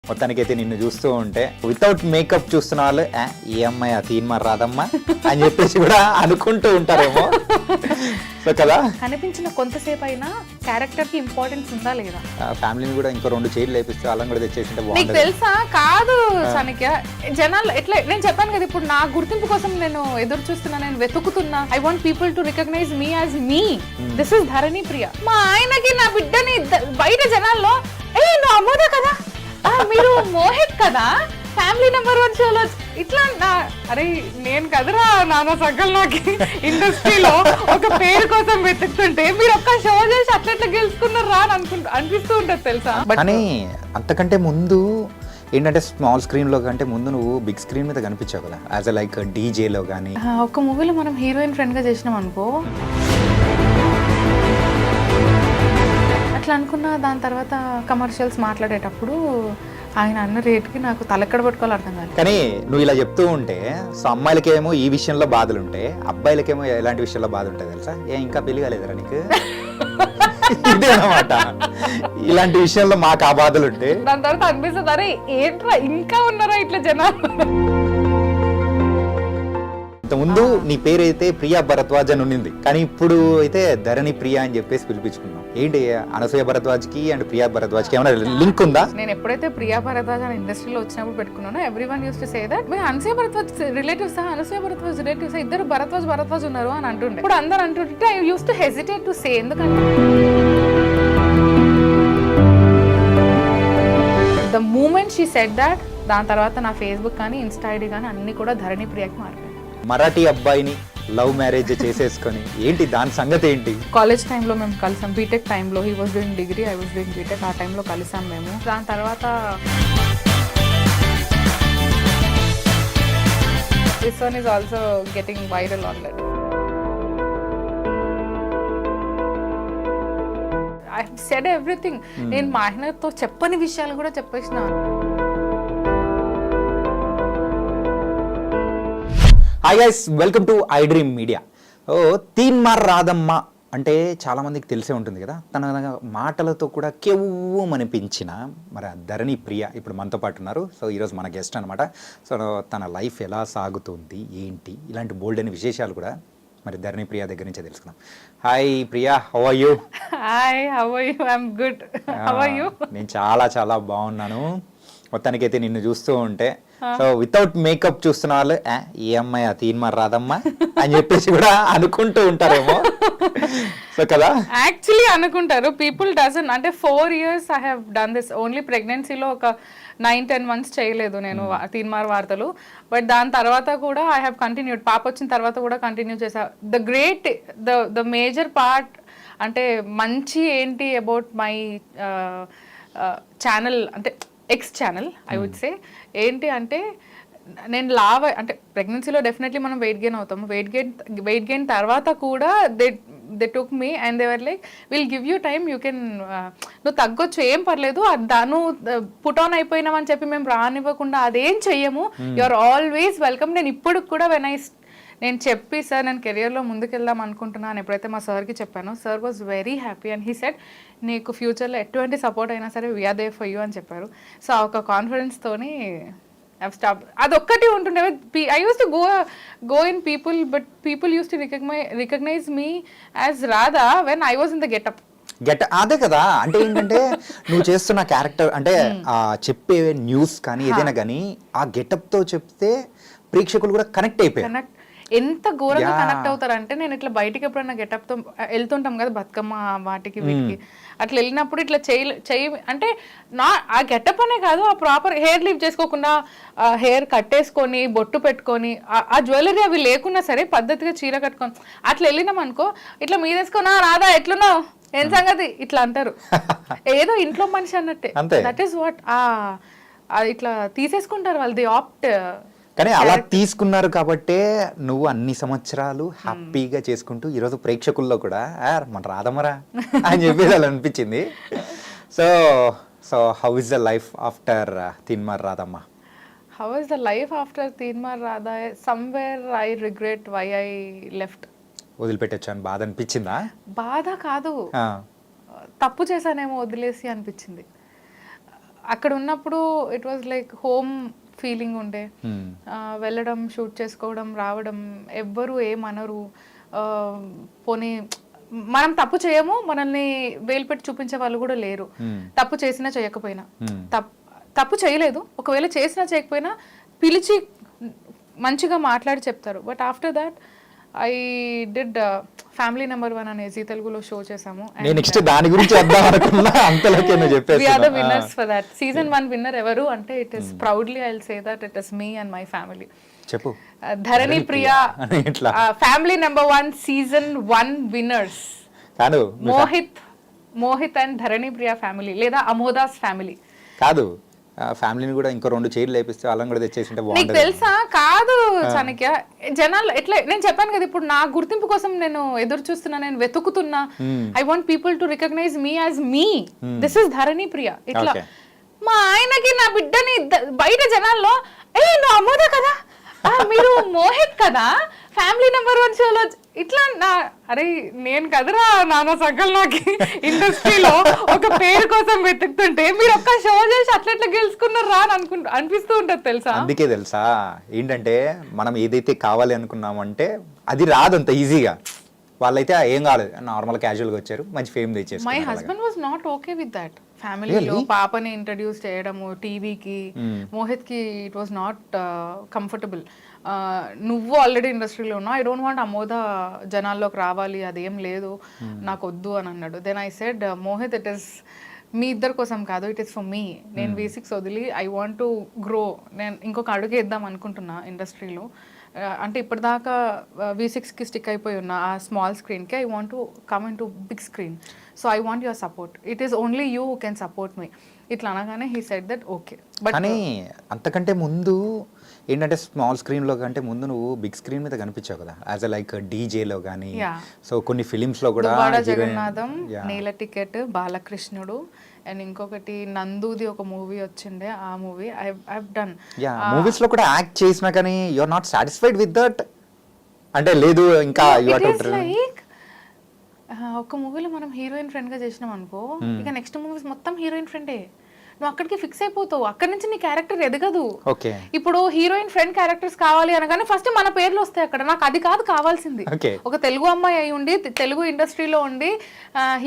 మొత్తానికైతే నిన్ను చూస్తూ ఉంటే వితౌట్ మేకప్ చూస్తున్న వాళ్ళు ఈ అమ్మాయి ఆ తీన్మార్ రాదమ్మా అని చెప్పేసి కూడా అనుకుంటూ ఉంటారేమో. సో కదా కనిపించిన కొంతసేపు అయినా క్యారెక్టర్ కి ఇంపార్టెన్స్ ఉందా లేదా? ఫ్యామిలీని కూడా ఇంకో 2 చైర్లు లేపిస్తే వాళ్ళని కూడా తెచ్చేసింటే నీకు బాగుంటుంది. తెలుసా కాదు చాణక్య, జనాలు ఎట్లా నేను చెప్పాను కదా, ఇప్పుడు నా గుర్తింపు కోసం నేను ఎదురు చూస్తున్నా, నేను వెతుకుతున్నా. I want people to recognise me as me. This is Dharani Priya. మా ఆయనకి నా బిడ్డని బయట జనాల్లో నువ్వు అమ్మోదా కదా, మీరు మోహిత్ కదా, ఫ్యామిలీ నెంబర్ 1 షోలో ఇట్లా అరే నేను కదరా నాన్న సగల్ నాకు ఇండస్ట్రీలో ఒక పేరు కోసం వెతుకుతుంటే మీరు ఒక్క షో చేసి అట్లా గెలుచుకున్నారా అని అనిపిస్తూ ఉంటుంది తెలుసా. కానీ అంతకంటే ముందు ఏంటంటే స్మాల్ స్క్రీన్ లో కంటే ముందు నువ్వు బిగ్ స్క్రీన్ మీద కనిపించావు కదా, యాజ్ లైక్ డీజేలో కానీ. ఒక మూవీలో మనం హీరోయిన్ ఫ్రెండ్ గా చేసినాం అనుకో, అట్లా అనుకున్నా. దాని తర్వాత కమర్షియల్స్ మాట్లాడేటప్పుడు ఆయన అన్న రేటుకి నాకు తలెక్కడ పట్టుకోవాలి అర్థం కాదు. కానీ నువ్వు ఇలా చెప్తూ ఉంటే సో అమ్మాయిలకేమో ఈ విషయంలో బాధలు ఉంటాయి, అబ్బాయిలకేమో ఎలాంటి విషయంలో బాధ ఉంటుంది తెలుసా? ఇంకా పెళ్లి కాలేదురా నీకు? ఇదే అన్నమాట, ఇలాంటి విషయంలో మాకు ఆ బాధలు ఉంటాయి. దాని తర్వాత అనిపిస్తుంది అరే ఏంట్రా ఇంకా ఉన్నారా ఇట్లా జనాలు. ముందు నీ పేరు అయితే ప్రియా భరద్వాజ్ అని ఉన్నింది, కానీ ఇప్పుడు అయితే ధరణి ప్రియా అని చెప్పేసి పిలిపించుకున్నాం. ఏంటి అనసూయ భరద్వాజ్ కి అండ్ ప్రియా భరద్వాజ్ కి ఏమైనా లింక్ ఉందా? నేను ఎప్పుడైతే ప్రియా భరద్వాజ్ అని ఇండస్ట్రీలో వచ్చినప్పుడు పెట్టుకున్నానో everyone use to say that మీ అనసూయ భరద్వాజ్ రిలేటివ్స్, అనసూయ భరద్వాజ్ రిలేటివ్స్, ఇద్దరు భరద్వాజ్ ఉన్నారు అని అంటుండే. ఇప్పుడు అందరు అంటుంటే I use to hesitate to say, ఎందుకంటే the moment she said that, దాని తర్వాత నా ఫేస్బుక్ కానీ ఇన్స్టా ఐడి కానీ అన్ని కూడా ధరణి ప్రియాకి మారిపోయాయి. మరాఠీ అబ్బాయిని లవ్ మ్యారేజ్ చేసేసుకొని ఏంటి దాని సంగతి ఏంటి? కాలేజ్ టైంలో మేము కలిసాం, బీటెక్ టైంలో. He was doing degree, I was doing BTech. ఆ టైంలో కలిసాం మేము. దాని తర్వాత this one is also getting viral online. I said everything. నేను మా ఆయనతో చెప్పని విషయాలు కూడా చెప్పేసిన. Hi guys, welcome to iDream Media. Teenmaar Radhamma అంటే చాలా మందికి తెలిసే ఉంటుంది కదా. తన మాటలతో కూడా కెవ్వమనిపించిన మరి ధరణి ప్రియ ఇప్పుడు మనతో పాటు ఉన్నారు. సో ఈరోజు మన గెస్ట్ అనమాట. సో తన లైఫ్ ఎలా సాగుతుంది ఏంటి ఇలాంటి బోల్డ్ అనే విశేషాలు కూడా మరి ధరణి ప్రియ దగ్గర నుంచే తెలుసుకుందాం. Hi Priya, how are you? Hi, how are you? I am good. How are you? నేను చాలా బాగున్నాను. మొత్తానికైతే నిన్ను చూస్తూ ఉంటే సో వితౌట్ మేకప్ చూస్తున్న వాళ్ళు ఈ అమ్మాయి ఆ తీన్మార్ రాదమ్మా అని చెప్పేసి కూడా అనుకుంటూ ఉంటారేమో. సో కదా యాక్చువల్లీ అనుకుంటారు పీపుల్ డజన్. అంటే 4 years I have done this. Only ప్రెగ్నెన్సీలో ఒక 9-10 months చేయలేదు నేను తీన్మార్ వార్తలు. బట్ దాని తర్వాత కూడా ఐ హ్యావ్ కంటిన్యూడ్. పాప వచ్చిన తర్వాత కూడా కంటిన్యూ చేసా. ద మేజర్ పార్ట్ అంటే మంచి ఏంటి అబౌట్ మై ఛానల్ అంటే ex channel I would say ఏంటి అంటే, నేను అంటే ప్రెగ్నెన్సీలో డెఫినెట్లీ మనం వెయిట్ గెయిన్ అవుతాము. వెయిట్ గెయిన్ తర్వాత కూడా they took me and they were like will give you time, you can, నువ్వు తగ్గొచ్చు ఏం పర్లేదు, నువ్వు పుట్ ఆన్ అయిపోయినామని చెప్పి మేము రానివ్వకుండా అదేం చెయ్యము, యు ఆర్ ఆల్వేస్ వెల్కమ్. నేను ఇప్పుడు కూడా నేను చెప్పి సార్ నేను కెరియర్లో ముందుకెళ్దాం అనుకుంటున్నాను ఎప్పుడైతే మా సార్కి చెప్పాను, sir was very happy and he said నీకు ఫ్యూచర్లో ఎటువంటి సపోర్ట్ అయినా సరే వీఆర్ దేర్ ఫర్ యూ అని చెప్పారు. సో ఆ ఒక కాన్ఫిడెన్స్తోని స్టాప్. అదొక్కటి ఉంటుండే. I use to go in people, but people use to recognise me as Radha when I was in the getup. అదే కదా. అంటే ఏంటంటే నువ్వు చేస్తున్న క్యారెక్టర్ అంటే చెప్పే న్యూస్ కానీ ఏదైనా కానీ ఆ గెటప్ తో చెప్తే ప్రేక్షకులు కూడా కనెక్ట్ అయిపోయారు. ఎంత ఘోరంగా కనెక్ట్ అవుతారంటే, నేను ఇట్లా బయటికి ఎప్పుడైనా గెటప్తో వెళ్తుంటాం కదా బతుకమ్మ వాటికి వీటికి, అట్లా వెళ్ళినప్పుడు ఇట్లా చేయి అంటే ఆ గెటప్ అనే కాదు, ఆ ప్రాపర్ హెయిర్ లీవ్ చేసుకోకుండా హెయిర్ కట్టేసుకొని బొట్టు పెట్టుకొని ఆ జ్యువెలరీ అవి లేకున్నా సరే పద్ధతిగా చీర కట్టుకొని అట్లా వెళ్ళినాం అనుకో, ఇట్లా మీదేసుకున్నా రాదా ఎట్లున్నావు ఏం సంగతి ఇట్లా అంటారు. ఏదో ఇంట్లో మనిషి అన్నట్టే. దట్ ఈస్ వాట్ ఇట్లా తీసేసుకుంటారు వాళ్ళు. The opt. కానీ అలా తీసుకున్నారు కాబట్టే నువ్వు అన్ని సంవత్సరాలు హ్యాపీగా చేసుకుంటూ ఈరోజు ప్రేక్షకుల్లో కూడా మన రాదమ్మరా అని చెప్పేసి అలా అనిపించింది. So how is the life after Teenmaar Radhamma? How is the life after Teenmaar Radha? Somewhere I regret why I left. వదిలిపెట్టొచ్చాను బాధ అనిపించిందా? బాధ కాదు, తప్పు చేశానేమో వదిలేసి అనిపించింది. అక్కడ ఉన్నప్పుడు it was like home feeling ఉండే. Hmm. వెళ్ళడం, షూట్ చేసుకోవడం, రావడం, ఎవ్వరు ఏమనరు. పోనీ మనం తప్పు చేయము, మనల్ని వేలు పెట్టి చూపించే వాళ్ళు కూడా లేరు. తప్పు చేసినా చేయకపోయినా, తప్పు చేయలేదు, ఒకవేళ చేసినా చేయకపోయినా పిలిచి మంచిగా మాట్లాడి చెప్తారు. But after that I did family number 1 అనే జీ తెలుగులో షో చేసాము. నేను నెక్స్ట్ దాని గురించి వద్దాం అనుకున్నా, అంతలోకే నువ్వు చెప్పేసి. We are the winners for that. Season 1 winner ఎవరు అంటే it is proudly I'll say that it is me and my family. చెప్పు. Dharani Priya family number 1 Season 1 winners కాదు, మోహిత్ అండ్ ధరణి ప్రియా ఫ్యామిలీ లేదా అమోదాస్ ఫ్యామిలీ. కాదు, ఫ్యామిలీని కూడా ఇంకో 2 చైర్లు లేపిస్తే వాళ్ళని కూడా తెచ్చేసింటే నీకు బాగుంటుంది. తెలుసా? కాదు చాణక్య, జనాలు ఎట్లా, నేను చెప్పాను కదా ఇప్పుడు నా గుర్తింపు కోసం నేను ఎదురు చూస్తున్నా, నేను వెతుకుతున్నా. I want people to recognise me as me. This is Dharani Priya. ఇట్లా మా ఆయనకి నా బిడ్డని బయట జనాల్లో ఏ నువ్వు అమోద కదా, మీరు మోహిత్ కదా ఫ్యామిలీ నెంబర్ 1 షోలో, ఇట్లా నా అరే నేను కదరా నాన్న సగల్ నాకు ఇండస్ట్రీలో ఒక పేరు కోసం వెతుకుతుంటే మీరు ఒక్క షో చేసి అట్లా గెలుచుకున్నారు రా అని అనిపిస్తూ ఉంటుంది తెలుసా. అందుకే తెలుసా ఏంటంటే మనం ఏదైతే కావాలి అనుకున్నామంటే అది రాదు అంత ఈజీగా. వాళ్ళైతే ఏం కాలేదు, నార్మల్ క్యాజువల్గా వచ్చారు, మంచి ఫేమ్ తెచ్చేసి. My husband was not okay with that. ఫ్యామిలీలో పాపని ఇంట్రడ్యూస్ చేయడము టీవీకి, మోహిత్కి ఇట్ వాజ్ నాట్ కంఫర్టబుల్. నువ్వు ఆల్రెడీ ఇండస్ట్రీలో ఉన్నావు, ఐ డోంట్ వాంట్ అమోద జనాల్లోకి రావాలి, అదేం లేదు నాకు వద్దు అని అన్నాడు. Then I said Mohit it is మీ ఇద్దరి కోసం కాదు, ఇట్ ఈస్ ఫర్ మీ. నేను V6 వదిలి ఐ వాంట్ టు గ్రో, నేను ఇంకొక అడుగు వేద్దాం అనుకుంటున్నా ఇండస్ట్రీలో. అంటే ఇప్పటిదాకా V6కి స్టిక్ అయిపోయి ఉన్న ఆ స్మాల్ స్క్రీన్కి I want to come in to big screen. So I want your support, it is only you who can support me. ఇట్లా అనగానే he said that okay. But కానీ అంతకంటే ముందు ఏంటంటే స్మాల్ స్క్రీన్లో కంటే ముందు నువ్వు బిగ్ స్క్రీన్ మీద కనిపించావు కదా, యాజ్ ఎ లైక్ డీజేలో కానీ, సో కొన్ని ఫిలిమ్స్లో కూడా జగన్నాథం, నీల టికెట్, బాలకృష్ణుడు అండ్ ఇంకొకటి నందుది ఒక మూవీ వచ్చిండే, ఆ మూవీ ఐ డన్. మూవీస్ లో కూడా యాక్ట్ చేసినా కానీ you are not satisfied with that అంటే లేదు ఇంకా లైక్ ఒక మూవీలో మనం హీరోయిన్ ఫ్రెండ్ గా చేసినాం అనుకో, ఇక నెక్స్ట్ మూవీస్ మొత్తం హీరోయిన్ ఫ్రెండే, నువ్వు అక్కడికి ఫిక్స్ అయిపోతావు, అక్కడి నుంచి నీ క్యారెక్టర్ ఎదగదు. ఇప్పుడు హీరోయిన్ ఫ్రెండ్ క్యారెక్టర్స్ కావాలి అనగానే ఫస్ట్ మన పేర్లు వస్తాయి అక్కడ. నాకు అది కాదు కావాల్సింది, ఒక తెలుగు అమ్మాయి అయి ఉండి తెలుగు ఇండస్ట్రీలో ఉండి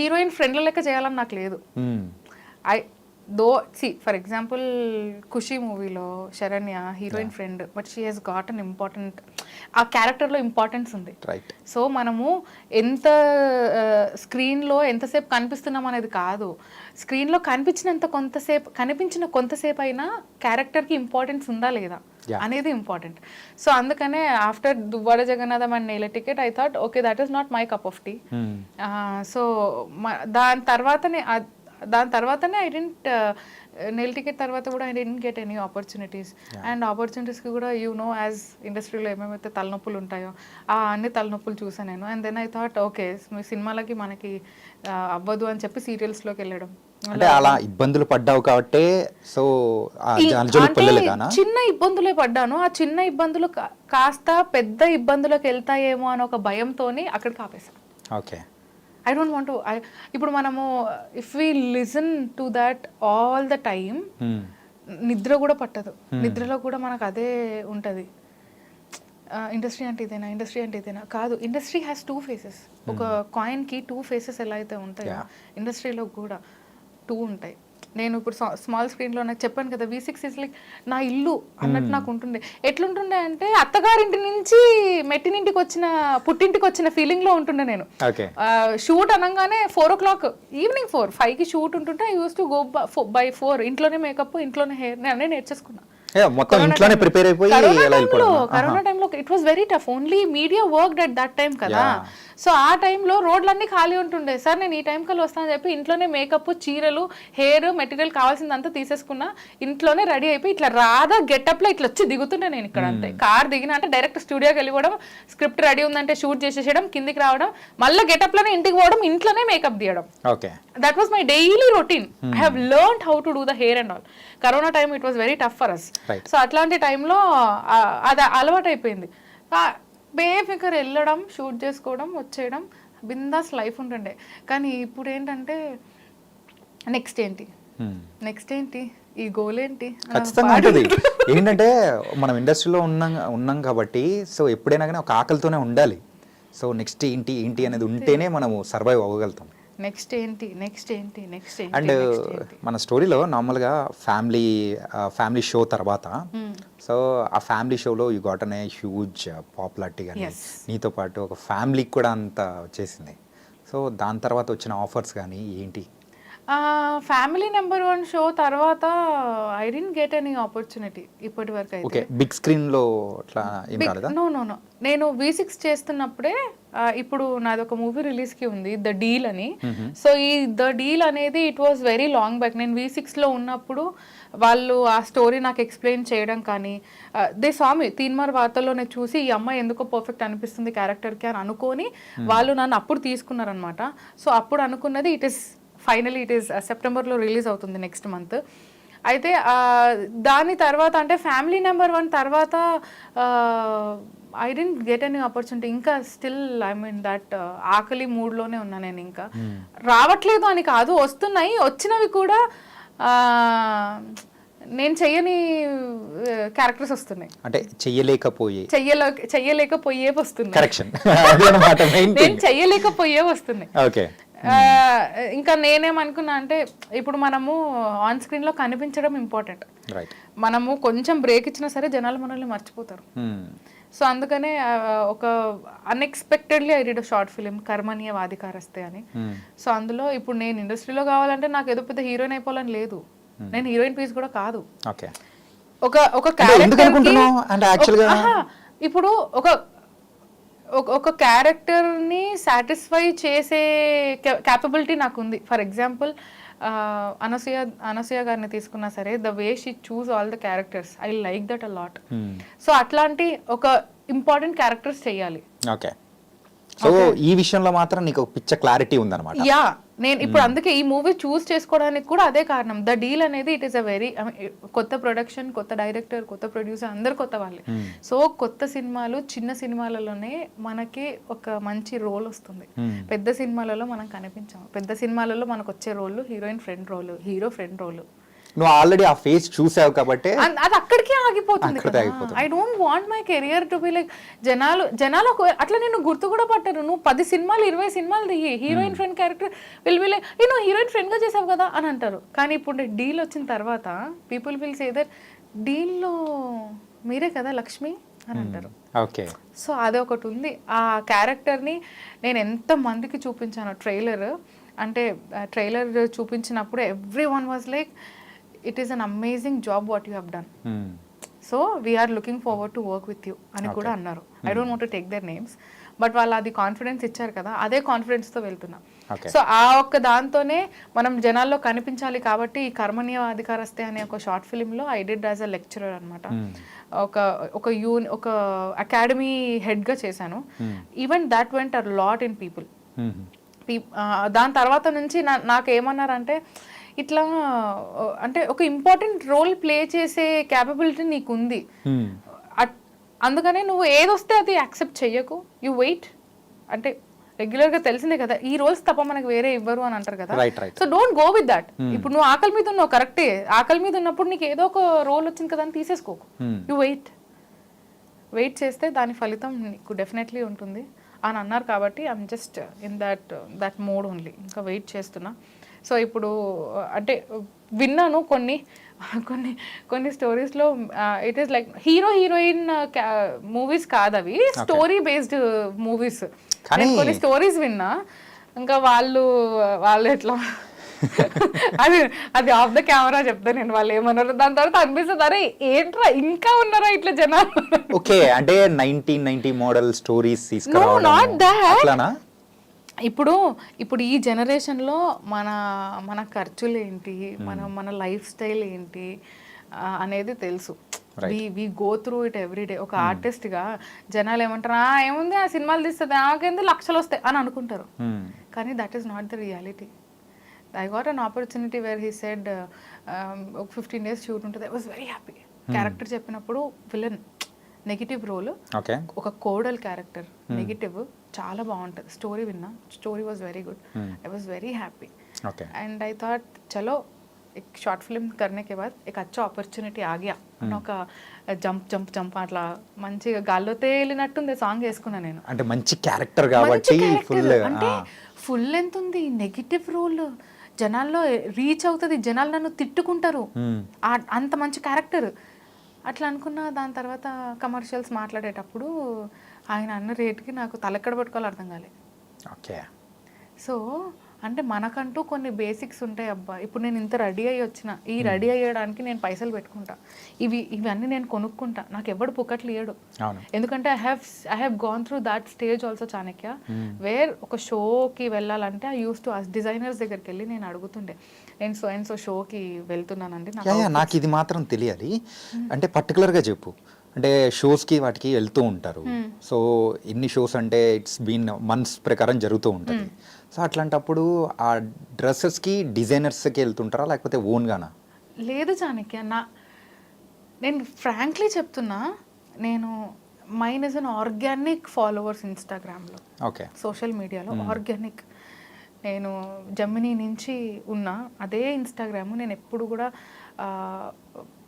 హీరోయిన్ ఫ్రెండ్ల లెక్క చేయాలని నాకు లేదు. ఫర్ ఎగ్జాంపుల్ ఖుషి మూవీలో Saranya heroine friend, but she has got an important, ఆ క్యారెక్టర్లో ఇంపార్టెన్స్ ఉంది. సో మనము ఎంత స్క్రీన్లో ఎంతసేపు కనిపిస్తున్నాం అనేది కాదు, స్క్రీన్లో కనిపించిన కొంతసేపు అయినా క్యారెక్టర్కి ఇంపార్టెన్స్ ఉందా లేదా అనేది ఇంపార్టెంట్. సో అందుకనే after Duvvada Jagannadham and Nela Ticket I thought okay that is not my cup of tea. So దాని తర్వాతనే ఐ డెంట్ నెల్ టికెట్ తర్వాత కూడా I didn't get any opportunities. And ఆపర్చునిటీస్కి కూడా యాజ్ ఇండస్ట్రీలో ఏమేమైతే తలనొప్పులు ఉంటాయో ఆ అన్ని తలనొప్పులు చూసాను నేను. And then I thought okay సినిమాలకి మనకి అవ్వదు అని చెప్పి సీరియల్స్లోకి వెళ్ళడం. అంటే అలా ఇబ్బందులు పడ్డావు కాబట్టి సో చిన్న ఇబ్బందులే పడ్డాను, ఆ చిన్న ఇబ్బందులు కాస్త పెద్ద ఇబ్బందులకు వెళ్తాయేమో అని ఒక భయంతోని అక్కడికి ఆపేసాను. Okay, I don't want to. ఇప్పుడు మనము if we listen to that all the time నిద్ర కూడా పట్టదు, నిద్రలో కూడా మనకు అదే ఉంటుంది. ఇండస్ట్రీ అంటే ఇదేనా కాదు, ఇండస్ట్రీ హ్యాస్ 2 faces. ఒక కాయిన్కి 2 faces ఎలా అయితే ఉంటాయో ఇండస్ట్రీలో కూడా 2 ఉంటాయి. నేను ఇప్పుడు స్మాల్ స్క్రీన్లో నాకు చెప్పాను కదా V6 ఇస్ లైక్ నా ఇల్లు అన్నట్టు నాకు ఉంటుండే. ఎట్లుంటుండే అంటే అత్తగారింటి నుంచి మెట్టినింటికి వచ్చిన పుట్టింటికి వచ్చిన ఫీలింగ్లో ఉంటుండే నేను. షూట్ అనగానే 4 o'clock ఈవినింగ్ 5కి షూట్ ఉంటుంటే I use to go by 4. ఇంట్లోనే మేకప్, ఇంట్లోనే హెయిర్, నేను అన్నీ నేర్చేసుకున్నా. కరోనా టైంలో it was very tough, only media work at that time కదా. సో ఆ టైంలో రోడ్లన్నీ ఖాళీ ఉంటుండే. సార్ నేను ఈ టైం కల్లా వస్తానని చెప్పి ఇంట్లోనే మేకప్, చీరలు, హెయిర్, మెటీరియల్ కావాల్సిందంతా తీసేసుకున్నా, ఇంట్లోనే రెడీ అయిపోయి ఇట్లా రాధా గెటప్లో ఇట్లా వచ్చి దిగుతుండే నేను ఇక్కడ. అంతే, కార్ దిగిన అంటే డైరెక్ట్ స్టూడియోకి వెళ్ళిపోవడం, స్క్రిప్ట్ రెడీ ఉందంటే షూట్ చేసేయడం, కిందికి రావడం, మళ్ళీ గెటప్లోనే ఇంటికి పోవడం, ఇంట్లోనే మేకప్ తీయడం. That was my daily routine. I have learned how to do the hair and all. Corona time it was very tough for us. So అట్లాంటి టైంలో అది అలవాటు అయిపోయింది. బేఫికర్ వెళ్ళడం, షూట్ చేసుకోవడం, వచ్చేయడం, బిందాస్ లైఫ్ ఉంటుండే. కానీ ఇప్పుడు ఏంటంటే నెక్స్ట్ ఏంటి ఈ గోల్ ఏంటి ఖచ్చితంగా ఉంటుంది. ఏంటంటే మనం ఇండస్ట్రీలో ఉన్నాం కాబట్టి సో ఎప్పుడైనా కానీ ఒక ఆకలితోనే ఉండాలి. సో నెక్స్ట్ ఏంటి ఏంటి అనేది ఉంటేనే మనము సర్వైవ్ అవ్వగలుగుతాం. నెక్స్ట్ ఏంటి నెక్స్ట్ ఏంటి నెక్స్ట్ అండ్ ఏంటి మన స్టోరీలో నార్మల్గా ఫ్యామిలీ షో తర్వాత సో ఆ ఫ్యామిలీ షోలో you got an a huge popularity కానీ Yes. నీతో పాటు ఒక ఫ్యామిలీకి కూడా అంత వచ్చేసింది. సో దాని తర్వాత వచ్చిన ఆఫర్స్ కానీ ఏంటి? ఫ్యామిలీ నెంబర్ 1 షో తర్వాత I didn't get any opportunity ఇప్పటి వరకు ఓకే, అయితే. బిగ్ స్క్రీన్లో అట్లా ఏం కాలేదా? నో నేను V6 చేస్తున్నప్పుడే ఇప్పుడు నాది ఒక మూవీ రిలీజ్కి ఉంది ద డీల్ అని. సో ఈ ద డీల్ అనేది it was very long back. నేను V6లో ఉన్నప్పుడు వాళ్ళు ఆ స్టోరీ నాకు ఎక్స్ప్లెయిన్ చేయడం కానీ దే సామి తీన్మార్ వార్తల్లోనే చూసి ఈ అమ్మాయి ఎందుకో పర్ఫెక్ట్ అనిపిస్తుంది క్యారెక్టర్కి అని అనుకొని వాళ్ళు నన్ను అప్పుడు తీసుకున్నారనమాట. సో అప్పుడు అనుకున్నది ఫైనలీ ఇట్ ఈస్ సెప్టెంబర్లో రిలీజ్ అవుతుంది నెక్స్ట్ మంత్. అయితే దాని తర్వాత అంటే ఫ్యామిలీ నెంబర్ 1 తర్వాత I didn't get any opportunity. ఇంకా స్టిల్ ఐ మీన్ దట్ ఆకలి మూడ్లోనే ఉన్నా నేను. ఇంకా రావట్లేదు అని కాదు, వస్తున్నాయి, వచ్చినవి కూడా నేను చెయ్యని క్యారెక్టర్స్ వస్తున్నాయి. అంటే చెయ్యలేకపోయే వస్తున్నాయి. కరెక్షన్ అదనమాట మెయిన్ నేను చెయ్యలేకపోయే వస్తున్నాయి. ఓకే. ఇంకా నేనేమనుకున్నా అంటే ఇప్పుడు మనము ఆన్ స్క్రీన్ లో కనిపించడం ఇంపార్టెంట్. రైట్. మనము కొంచెం బ్రేక్ ఇచ్చినా సరే జనాలు మనల్ని మర్చిపోతారు. సో అందుకనే ఒక unexpectedly I did short film కర్మణీయ వాదికారస్తే అని. సో అందులో ఇప్పుడు నేను ఇండస్ట్రీలో కావాలంటే నాకు ఏదో పెద్ద హీరోయిన్ అయిపోవాలని లేదు. నేను హీరోయిన్ పీస్ కూడా కాదు. ఓకే. ఒక క్యారెక్టర్ ఇప్పుడు ఒక క్యారెక్టర్ని సాటిస్ఫై చేసే క్యాపబిలిటీ నాకు ఉంది. ఫర్ ఎగ్జాంపుల్ అనసూయ గారిని తీసుకున్నా సరే the way she choose all the characters I like that a lot. So అట్లాంటి ఒక ఇంపార్టెంట్ క్యారెక్టర్స్ చేయాలి. ఓకే. సో ఈ విషయంలో మాత్రం నీకు పిచ్చ క్లారిటీ ఉందన్నమాట. యా, నేను ఇప్పుడు అందుకే ఈ మూవీ చూస్ చేసుకోవడానికి కూడా అదే కారణం. ద డీల్ అనేది ఇట్ ఈస్ అ వెరీ కొత్త ప్రొడక్షన్, కొత్త డైరెక్టర్, కొత్త ప్రొడ్యూసర్, అందరు కొత్త వాళ్ళే. సో కొత్త సినిమాలు, చిన్న సినిమాలలోనే మనకి ఒక మంచి రోల్ వస్తుంది. పెద్ద సినిమాలలో మనం కనిపించాము. పెద్ద సినిమాలలో మనకు వచ్చే role heroine friend role, hero friend role. నువ్వు ఆల్రెడీ ఆ ఫేస్ చూసావు కాబట్టి అది అక్కడికే ఆగిపోతుంది. I don't want my career to be like జనాలు అట్లా నేను గుర్తు కూడా పట్టారు. నువ్వు 10 సినిమాలు 20 సినిమాలు దిగి heroine friend character will be like నువ్వు హీరోయిన్ ఫ్రెండ్ గా చేసావు కదా అని అంటారు. కానీ ఇప్పుడు డీల్ వచ్చిన తర్వాత పీపుల్ విల్ సే దట్ డీల్లో మీరే కదా లక్ష్మి అని అంటారు. ఓకే. సో అదే ఒకటి ఉంది. ఆ క్యారెక్టర్ని నేను ఎంత మందికి చూపించాను ట్రైలర్. అంటే ట్రైలర్ చూపించినప్పుడు every one was like it is an amazing job what you have done. So we are looking forward to work with you అని కూడా అన్నారు. I don't want to take their names, but వాళ్ళు అది confidence ఇచ్చారు కదా, అదే కాన్ఫిడెన్స్తో వెళ్తున్నా. So ఆ ఒక్క దాంతోనే మనం జనాల్లో కనిపించాలి కాబట్టి ఈ కర్మణీయ అధికారస్తే అనే ఒక షార్ట్ ఫిలింలో I did as a lecturer అనమాట. ఒక అకాడమీ హెడ్గా చేశాను. Even that went a lot in people. దాని తర్వాత నుంచి నాకు ఏమన్నారంటే ఇట్లా అంటే ఒక ఇంపార్టెంట్ రోల్ ప్లే చేసే క్యాపబిలిటీ నీకు ఉంది, అందుకనే నువ్వు ఏదొస్తే అది యాక్సెప్ట్ చెయ్యకు, యూ వెయిట్. అంటే రెగ్యులర్గా తెలిసిందే కదా ఈ రోల్స్ తప్ప మనకు వేరే ఇవ్వరు అని అంటారు కదా. So don't go with that. ఇప్పుడు నువ్వు ఆకలి మీద ఉన్నావు, కరెక్టే, ఆకలి మీద ఉన్నప్పుడు నీకు ఏదో ఒక రోల్ వచ్చింది కదా అని తీసేసుకోకు. యూ వెయిట్ చేస్తే దాని ఫలితం నీకు డెఫినెట్లీ ఉంటుంది అని అన్నారు. కాబట్టి I'm just in that mode only. ఇంకా వెయిట్ చేస్తున్నా. సో ఇప్పుడు అంటే విన్నాను కొన్ని స్టోరీస్లో it is like heroine movies కాదు అవి, స్టోరీ బేస్డ్ మూవీస్. కొన్ని స్టోరీస్ విన్నా, ఇంకా వాళ్ళు ఎట్లా అది ఆఫ్ ద కెమెరా చెప్తా నేను, వాళ్ళు ఏమన్నారు. దాని తర్వాత అనిపిస్తుంది అరే ఏంట్రా ఇంకా ఉన్నారా ఇట్లా జనాలు. ఓకే, అంటే 1990 మోడల్ స్టోరీస్ నాట్ దాట్. ఇప్పుడు ఈ జనరేషన్లో మన ఖర్చులు ఏంటి, మన లైఫ్ స్టైల్ ఏంటి అనేది తెలుసు. We go through it everyday. ఒక ఆర్టిస్ట్గా జనాలు ఏమంటారు, ఏముంది ఆ సినిమాలు తీస్తుంది, ఆకేంది లక్షలు వస్తాయి అని అనుకుంటారు. కానీ that is not the reality. I got an opportunity where he said 15 days shoot ఉంటుంది. I was very happy. Character చెప్పినప్పుడు విలన్ నెగిటివ్ రోల్, ఒక కోడల్ క్యారెక్టర్ నెగిటివ్, చాలా బాగుంటుంది. స్టోరీ విన్నా, story was very good. I was very happy. And I thought చలో एक short film करने के बाद एक अच्छा ఆపర్చునిటీ ఆ गया అని ఒక జంప్ జంప్ జంప్ అట్లా మంచిగా గాల్లో తేలినట్టుంది సాంగ్ వేసుకున్నా నేను. అంటే మంచి క్యారెక్టర్ కాబట్టి ఫుల్ అంటే ఫుల్ ఎంత ఉంది నెగిటివ్ రోల్, జనాల్లో రీచ్ అవుతుంది, జనాలు నన్ను తిట్టుకుంటారు, అంత మంచి క్యారెక్టర్ అట్లా అనుకున్నా. దాని తర్వాత కమర్షియల్స్ మాట్లాడేటప్పుడు ఆయన అన్న రేట్కి నాకు తలెక్కడ పట్టుకోవాలి అర్థం కాలేదు. ఓకే. సో అంటే మనకంటూ కొన్ని బేసిక్స్ ఉంటాయి అబ్బా. ఇప్పుడు నేను ఇంత రెడీ అయ్యి వచ్చిన, ఈ రెడీ అయ్యడానికి నేను పైసలు పెట్టుకుంటా, ఇవన్నీ నేను కొనుక్కుంటా, నాకు ఎవడు పుక్కట్లు ఇయ్యడు. ఎందుకంటే I have gone through that stage also Chanakya, where ఒక షోకి వెళ్ళాలంటే ఐ యూస్ టు డిజైనర్స్ దగ్గరికి వెళ్ళి నేను అడుగుతుండే, నేను సో అండ్ సో షోకి వెళ్తున్నానండి, నాకు ఇది మాత్రం తెలియాలి అంటే పర్టికులర్గా చెప్పు. అంటే షోస్కి వాటికి వెళ్తూ ఉంటారు, సో ఎన్ని షోస్ అంటే ఇట్స్ బీన్ మంత్స్ ప్రకారం జరుగుతూ ఉంటుంది. సో అట్లాంటప్పుడు ఆ డ్రెస్సెస్కి డిజైనర్స్కి వెళ్తుంటారా లేకపోతే ఓన్గానా? లేదు చాణక్య, నేను ఫ్రాంక్లీ చెప్తున్నా, నేను mine is an organic followers ఇన్స్టాగ్రామ్లో, ఓకే, సోషల్ మీడియాలో ఆర్గానిక్. నేను జర్మనీ నుంచి ఉన్నా, అదే ఇన్స్టాగ్రామ్, నేను ఎప్పుడు కూడా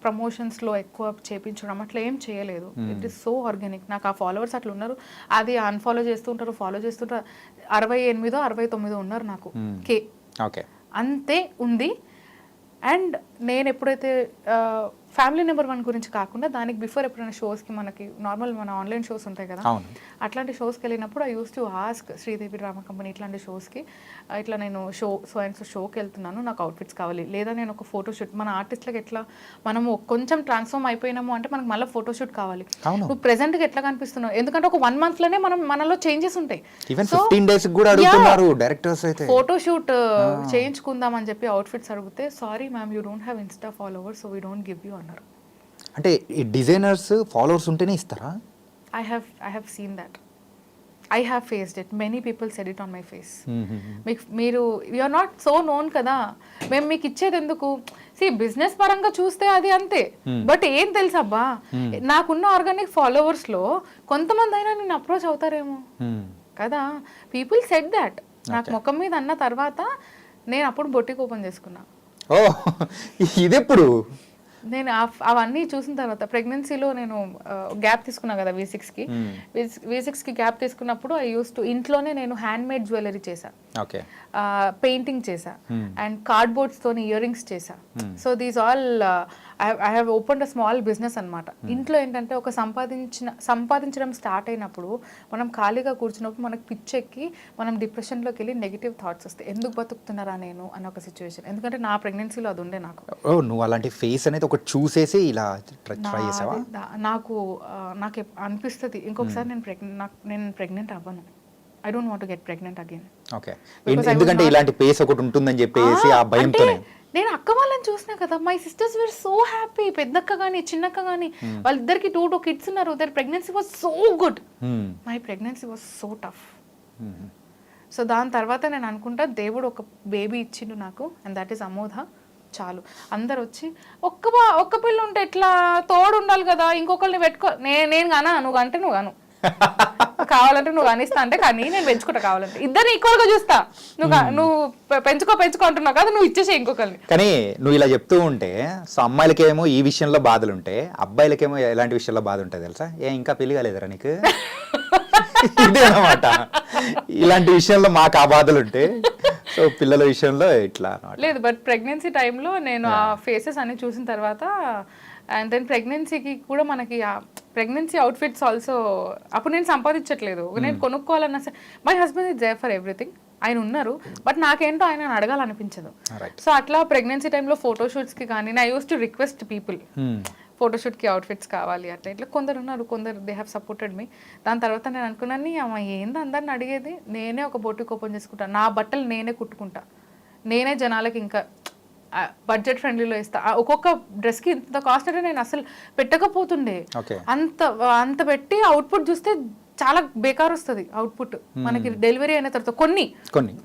ప్రమోషన్స్లో ఎక్కువ చేయించడం అట్లా ఏం చేయలేదు. It is so organic. నాకు ఆ ఫాలోవర్స్ అట్లా ఉన్నారు, అది అన్ఫాలో చేస్తుంటారు, ఫాలో చేస్తుంటారు. 68 69 ఉన్నారు నాకు కే, ఓకే, అంతే ఉంది. అండ్ నేను ఎప్పుడైతే ఫ్యామిలీ నెంబర్ 1 గురించి కాకుండా దానికి బిఫోర్ ఎప్పుడైనా షోస్కి, మనకి నార్మల్ మన ఆన్లైన్ షోస్ ఉంటాయి కదా, అట్లాంటి షోస్కి వెళ్ళినప్పుడు I use to ask Sridevi drama company ఇట్లాంటి షోస్కి, ఇట్లా నేను సో అండ్ సో షోకి వెళ్తున్నాను, నాకు అవుట్ఫిట్స్ కావాలి, లేదా నేను ఒక ఫోటోషూట్, మన ఆర్టిస్ట్లకు ఎట్లా మనము కొంచెం ట్రాన్స్ఫార్మ్ అయిపోయినాము అంటే మనకు మళ్ళీ ఫోటోషూట్ కావాలి, నువ్వు ప్రెసెంట్గా ఎట్లా కనిపిస్తున్నావు, ఎందుకంటే ఒక 1 monthలోనే మనలో చేంజెస్ ఉంటాయి. ఫోటోషూట్ చేయించుకుందామని చెప్పి అవుట్ఫిట్స్ అడిగితే, sorry ma'am, you don't have Insta followers, so we don't give you అన్నారు. అంటే ఈ డిజైనర్స్ ఫాలోవర్స్ ఉంటేనే ఇస్తారా? I have seen that. I have faced it. Many people said it on my face. మీరు you are not so known కదా, మేము మీకు ఇచ్చేది ఎందుకు? బిజినెస్ పరంగా చూస్తే అది అంతే, బట్ ఏం తెలుసు అబ్బా, నాకున్న ఆర్గానిక్ ఫాలోవర్స్ లో కొంతమంది అయినా నేను అప్రోచ్ అవుతారేమో కదా. People said that. నాకు ముఖం మీద అన్న తర్వాత నేను అప్పుడు బొటిక్ ఓపెన్ చేసుకున్నా. ఓ, ఇదెప్పుడు? నేను అవన్నీ చూసిన తర్వాత ప్రెగ్నెన్సీలో నేను గ్యాప్ తీసుకున్నా కదా V6కి గ్యాప్ తీసుకున్నప్పుడు ఐ యూస్ టు ఇంట్లోనే నేను హ్యాండ్ మేడ్ జ్యువెలరీ చేశా, పెయింటింగ్ చేశా, అండ్ కార్డ్బోర్డ్స్ తోని ఇయర్ రింగ్స్ చేశా. So these all I have open a small business అనమాట. ఇంట్లో ఏంటంటే ఒక సంపాదించడం స్టార్ట్ అయినప్పుడు మనం ఖాళీగా కూర్చున్నప్పుడు మనకు పిచ్చెక్కి మనం డిప్రెషన్లోకి వెళ్ళి నెగిటివ్ థాట్స్ వస్తాయి, ఎందుకు బతుకుతున్నారా నేను అని ఒక సిచ్యువేషన్. ఎందుకంటే నా ప్రెగ్నెన్సీలో అది ఉండే నాకు. నువ్వు అలాంటి ఫేస్ అనేది ఒకటి చూసేసి ఇలా ట్రై చేసావా? నాకు అనిపిస్తుంది ఇంకొకసారి నేను ప్రెగ్నెంట్ అవ్వను. I don't want to get pregnant again. Okay. ఎందుకంటే ఇలాంటి పేస్ ఒకటి ఉంటుందని చెప్పేసి ఆ భయంతోనే. నేను అక్క వాళ్ళని చూసినా కదా, my sisters were so happy. పెద్దక్క కానీ చిన్నక్క కానీ వాళ్ళిద్దరికి 2 kids ఉన్నారు. Their pregnancy was so good. My pregnancy was so tough. So దాని తర్వాత నేను అనుకుంటా దేవుడు ఒక బేబీ ఇచ్చిండు నాకు, అండ్ దట్ ఈస్ అమోధ. చాలు. అందరు వచ్చి ఒక్క పిల్ల ఉంటే ఎట్లా, తోడు ఉండాలి కదా, ఇంకొకరిని పెట్టుకో. నేను కానా, నువ్వు అంటే నువ్వు కాను, కావాలంటే నువ్వు అనిస్తా అంటే కానీ నేను పెంచుకుంటా, కావాలంటే ఇద్దరిని ఈక్వల్ గా చూస్తా. నువ్వు పెంచుకో అంటున్నావు కదా, నువ్వు ఇచ్చేసే ఇంకొకరిని. కానీ నువ్వు ఇలా చెప్తూ ఉంటే, సో అమ్మాయిలకేమో ఈ విషయంలో బాధలు ఉంటాయి, అబ్బాయిలకేమో ఎలాంటి విషయంలో బాధ ఉంటుంది తెలుసా? ఇంకా పెళ్లి కాలేదురా నీకు? ఇదే అన్నమాట. ఇలాంటి విషయంలో మాకు ఆ బాధలు ఉంటాయి, సో పిల్లల విషయంలో ఇట్లా లేదు. బట్ ప్రెగ్నెన్సీ టైంలో నేను ఆ ఫేసెస్ అన్ని చూసిన తర్వాత, అండ్ దెన్ ప్రెగ్నెన్సీకి కూడా మనకి ప్రెగ్నెన్సీ అవుట్ఫిట్స్ ఆల్సో, అప్పుడు నేను సంపాదించట్లేదు, నేను కొనుక్కోవాలన్నా సరే my husband is there for everything. ఆయన ఉన్నారు, బట్ నాకేంటో ఆయన అడగాలనిపించదు. సో అట్లా ప్రెగ్నెన్సీ టైంలో ఫోటోషూట్స్కి కానీ I use to request people, ఫోటోషూట్కి అవుట్ఫిట్స్ కావాలి అట్లా ఇట్లా. కొందరు ఉన్నారు, కొందరు దే హ్యావ్ సపోర్టెడ్ మీ. దాని తర్వాత నేను అనుకున్నాను, అమ్మ ఏంది అందరిని అడిగేది, నేనే ఒక బొటిక్ ఓపెన్ చేసుకుంటా, నా బట్టలు నేనే కుట్టుకుంటా, నేనే జనాలకి ఇంకా బడ్జెట్ ఫ్రెండ్లీలో ఇస్తా. ఒక్కొక్క డ్రెస్కి ఇంత కాస్ట్ అంటే నేను అసలు పెట్టకపోతుండే. అంత పెట్టి అవుట్పుట్ చూస్తే చాలా బేకార్ వస్తుంది అవుట్పుట్ మనకి డెలివరీ అయిన తర్వాత.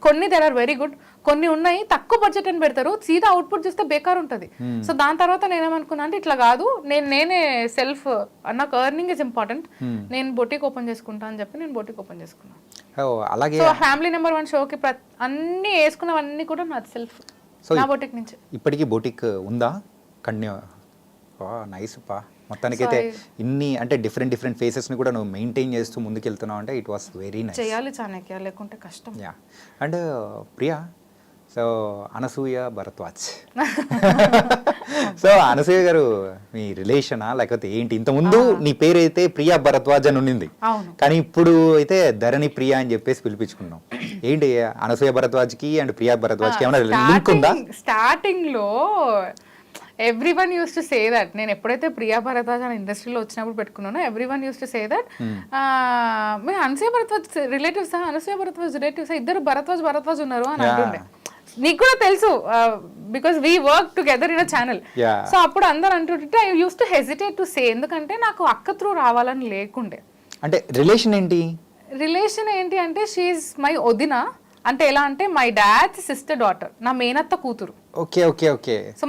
కొన్ని దేర్ ఆర్ వెరీ గుడ్, కొన్ని ఉన్నాయి తక్కువ బడ్జెట్ అని పెడతారు, సీదా అవుట్పుట్ చూస్తే బేకార్ ఉంటుంది. సో దాని తర్వాత నేనేమనుకున్నా అంటే ఇట్లా కాదు, నేనే సెల్ఫ్, నాకు ఎర్నింగ్ ఇస్ ఇంపార్టెంట్, నేను బొటిక్ ఓపెన్ చేసుకుంటా అని చెప్పి నేను బొటిక్ ఓపెన్ చేసుకున్నాను. అలాగే సో ఫ్యామిలీ నెంబర్ 1 షోకి అన్ని వేసుకున్నవన్నీ కూడా నాది సెల్ఫ్. సో నా బొటిక్ నుంచి. ఇప్పటికీ బొటిక్ ఉందా కంటిన్యూ? నైస్ పా, మొత్తానికైతే ఇన్ని అంటే డిఫరెంట్ ఫేసెస్ని కూడా నువ్వు మెయింటైన్ చేస్తూ ముందుకెళ్తున్నావు అంటే ఇట్ వాస్ వెరీ నైస్. చేయాలి చాణక్య, లేకుంటే కష్టం. Yeah. And Priya, so Anasuya Bharadwaj so Anasuya గారు మీ రిలేషనా లేకపోతే ఏంటి? ఇంతకుముందు నీ పేరు అయితే ప్రియా భరద్వాజ్ అని ఉన్నింది, అవును. కానీ ఇప్పుడు అయితే ధరణి ప్రియా అని చెప్పేసి పిలిపించుకున్నాం. ఏంటి అనసూయ భరద్వాజ్కి అండ్ ప్రియా భరద్వాజ్కి ఏమైనా లింక్ ఉందా? స్టార్టింగ్ లో everyone use to say that, నేను ఎప్పుడైతే ప్రియా భరద్వాజ్ అని ఇండస్ట్రీలో వచ్చినప్పుడు పెట్టుకున్నానో everyone use to say that మీ అనసూయ భరద్వాజ్ రిలేటివ్స్, అనసూయ భరద్వాజ్ రిలేటివ్స్, ఇద్దరు భరద్వాజ్ ఉన్నారు అని అంటుండే. నీకు కూడా తెలుసు, because we work together in a channel. So అప్పుడు అందరు అంటుంటే I use to hesitate to say, ఎందుకంటే నాకు అక్క త్రూ రావాలని లేకుండే. అంటే రిలేషన్ ఏంటి అంటే షీఈ్ మై వదిన. అంటే ఎలా అంటే మై డాడ్స్ సిస్టర్ డాటర్, నా మేనత్త కూతురు. ఓకే. సో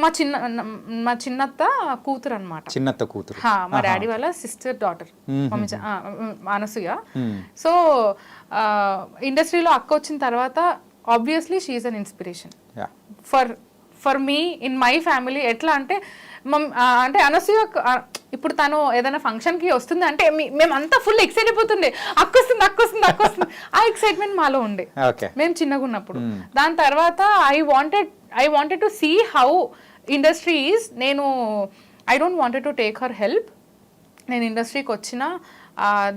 మా చిన్నత్త కూతురు అనమాట. చిన్నత్త కూతురు. మా డాడీ వాళ్ళ సిస్టర్ డాటర్ అనసూయ. సో ఇండస్ట్రీలో అక్క వచ్చిన తర్వాత obviously she is an inspiration for me in my family. ఎట్లా అంటే అంటే అనసూయ ఇప్పుడు తను ఏదైనా ఫంక్షన్కి వస్తుంది అంటే మేము అంతా ఫుల్ ఎక్సైట్ అయిపోతుండే, అక్కొస్తుంది ఆ ఎక్సైట్మెంట్ మాలో ఉండే మేము చిన్నగా ఉన్నప్పుడు. దాని తర్వాత I wanted to see how industry is. I don't wanted to take her help. నేను ఇండస్ట్రీకి వచ్చిన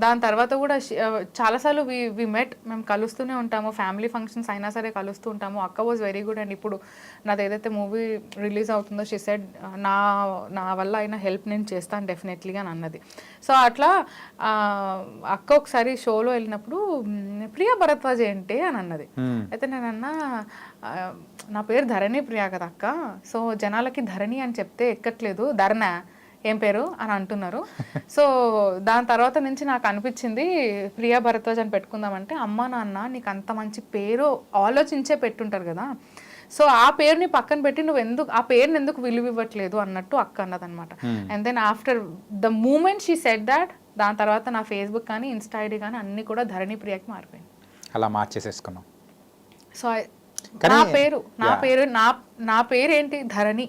దాని తర్వాత కూడా చాలాసార్లు వి మెట్, మేము కలుస్తూనే ఉంటాము, ఫ్యామిలీ ఫంక్షన్స్ అయినా సరే కలుస్తూ ఉంటాము. అక్క వాజ్ వెరీ గుడ్. అండ్ ఇప్పుడు నాది ఏదైతే మూవీ రిలీజ్ అవుతుందో షీ సెడ్ నా వల్ల అయినా హెల్ప్ నేను చేస్తాను డెఫినెట్లీగా అని అన్నది. సో అట్లా అక్క ఒకసారి షోలో వెళ్ళినప్పుడు ప్రియా భరద్వాజ్ ఏంటి అని అన్నది. అయితే నేను అన్నా, నా పేరు ధరణి ప్రియా కదా అక్క, సో జనాలకి ధరణి అని చెప్తే ఎక్కట్లేదు, ధరణ ఏం పేరు అని అంటున్నారు. సో దాని తర్వాత నుంచి నాకు అనిపించింది ప్రియా భరద్వాజ్ అని పెట్టుకుందామంటే, అమ్మ నాన్న నీకు అంత మంచి పేరు ఆలోచించే పెట్టుంటారు కదా, సో ఆ పేరుని పక్కన పెట్టి నువ్వు ఆ పేరుని ఎందుకు విలువ ఇవ్వట్లేదు అన్నట్టు అక్క అన్నదనమాట. And then after the moment she said that, దాని తర్వాత నా ఫేస్బుక్ కానీ ఇన్స్టా ఐడి కానీ అన్ని కూడా ధరణి ప్రియాకి మారిపోయింది. అలా మార్చేసేసుకున్నాం. సో నా పేరు ఏంటి ధరణి,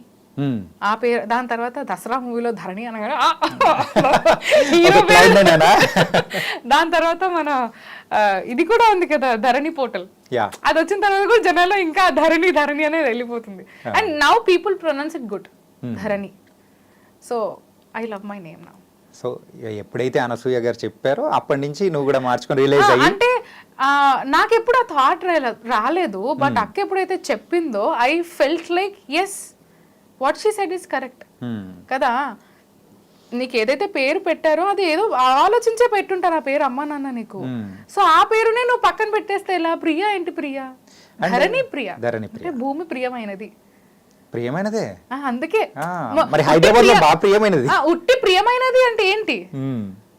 ఆ పేరు. దాని తర్వాత దసరా మూవీలో ధరణి అనగా హీరో పేరు. దాని తర్వాత మన ఇది కూడా ఉంది కదా ధరణి పోర్టల్, అది వచ్చిన తర్వాత కూడా జనాల్లో ఇంకా ధరణి అనేది వెళ్ళిపోతుంది. And now people pronounce it good, Dharani. So I love my name now. So ఎప్పుడైతే అనసూయ గారు చెప్పారో అప్పటి నుంచి నువ్వు కూడా మార్చుకొని రిలీజ్ అయ్యి. అంటే నాకెప్పుడు ఆ థాట్ రాలేదు, బట్ అక్క ఎప్పుడైతే చెప్పిందో I felt like yes, what she said is correct కదా. నీకు ఏదైతే పేరు పెట్టారో అది ఏదో ఆలోచించే పెట్టుంటారు ఆ పేరు అమ్మా నాన్న నీకు. సో ఆ పేరునే నువ్వు పక్కన పెట్టేస్తే ఎలా? ప్రియా ఏంటి ప్రియా, ధరణి ప్రియా అంటే భూమి ప్రియమైనది. ప్రియమైనదే అందుకే మరి హైదరాబాద్ లో బాగా ప్రియమైనది. ఉట్టి ప్రియమైనది అంటే ఏంటి?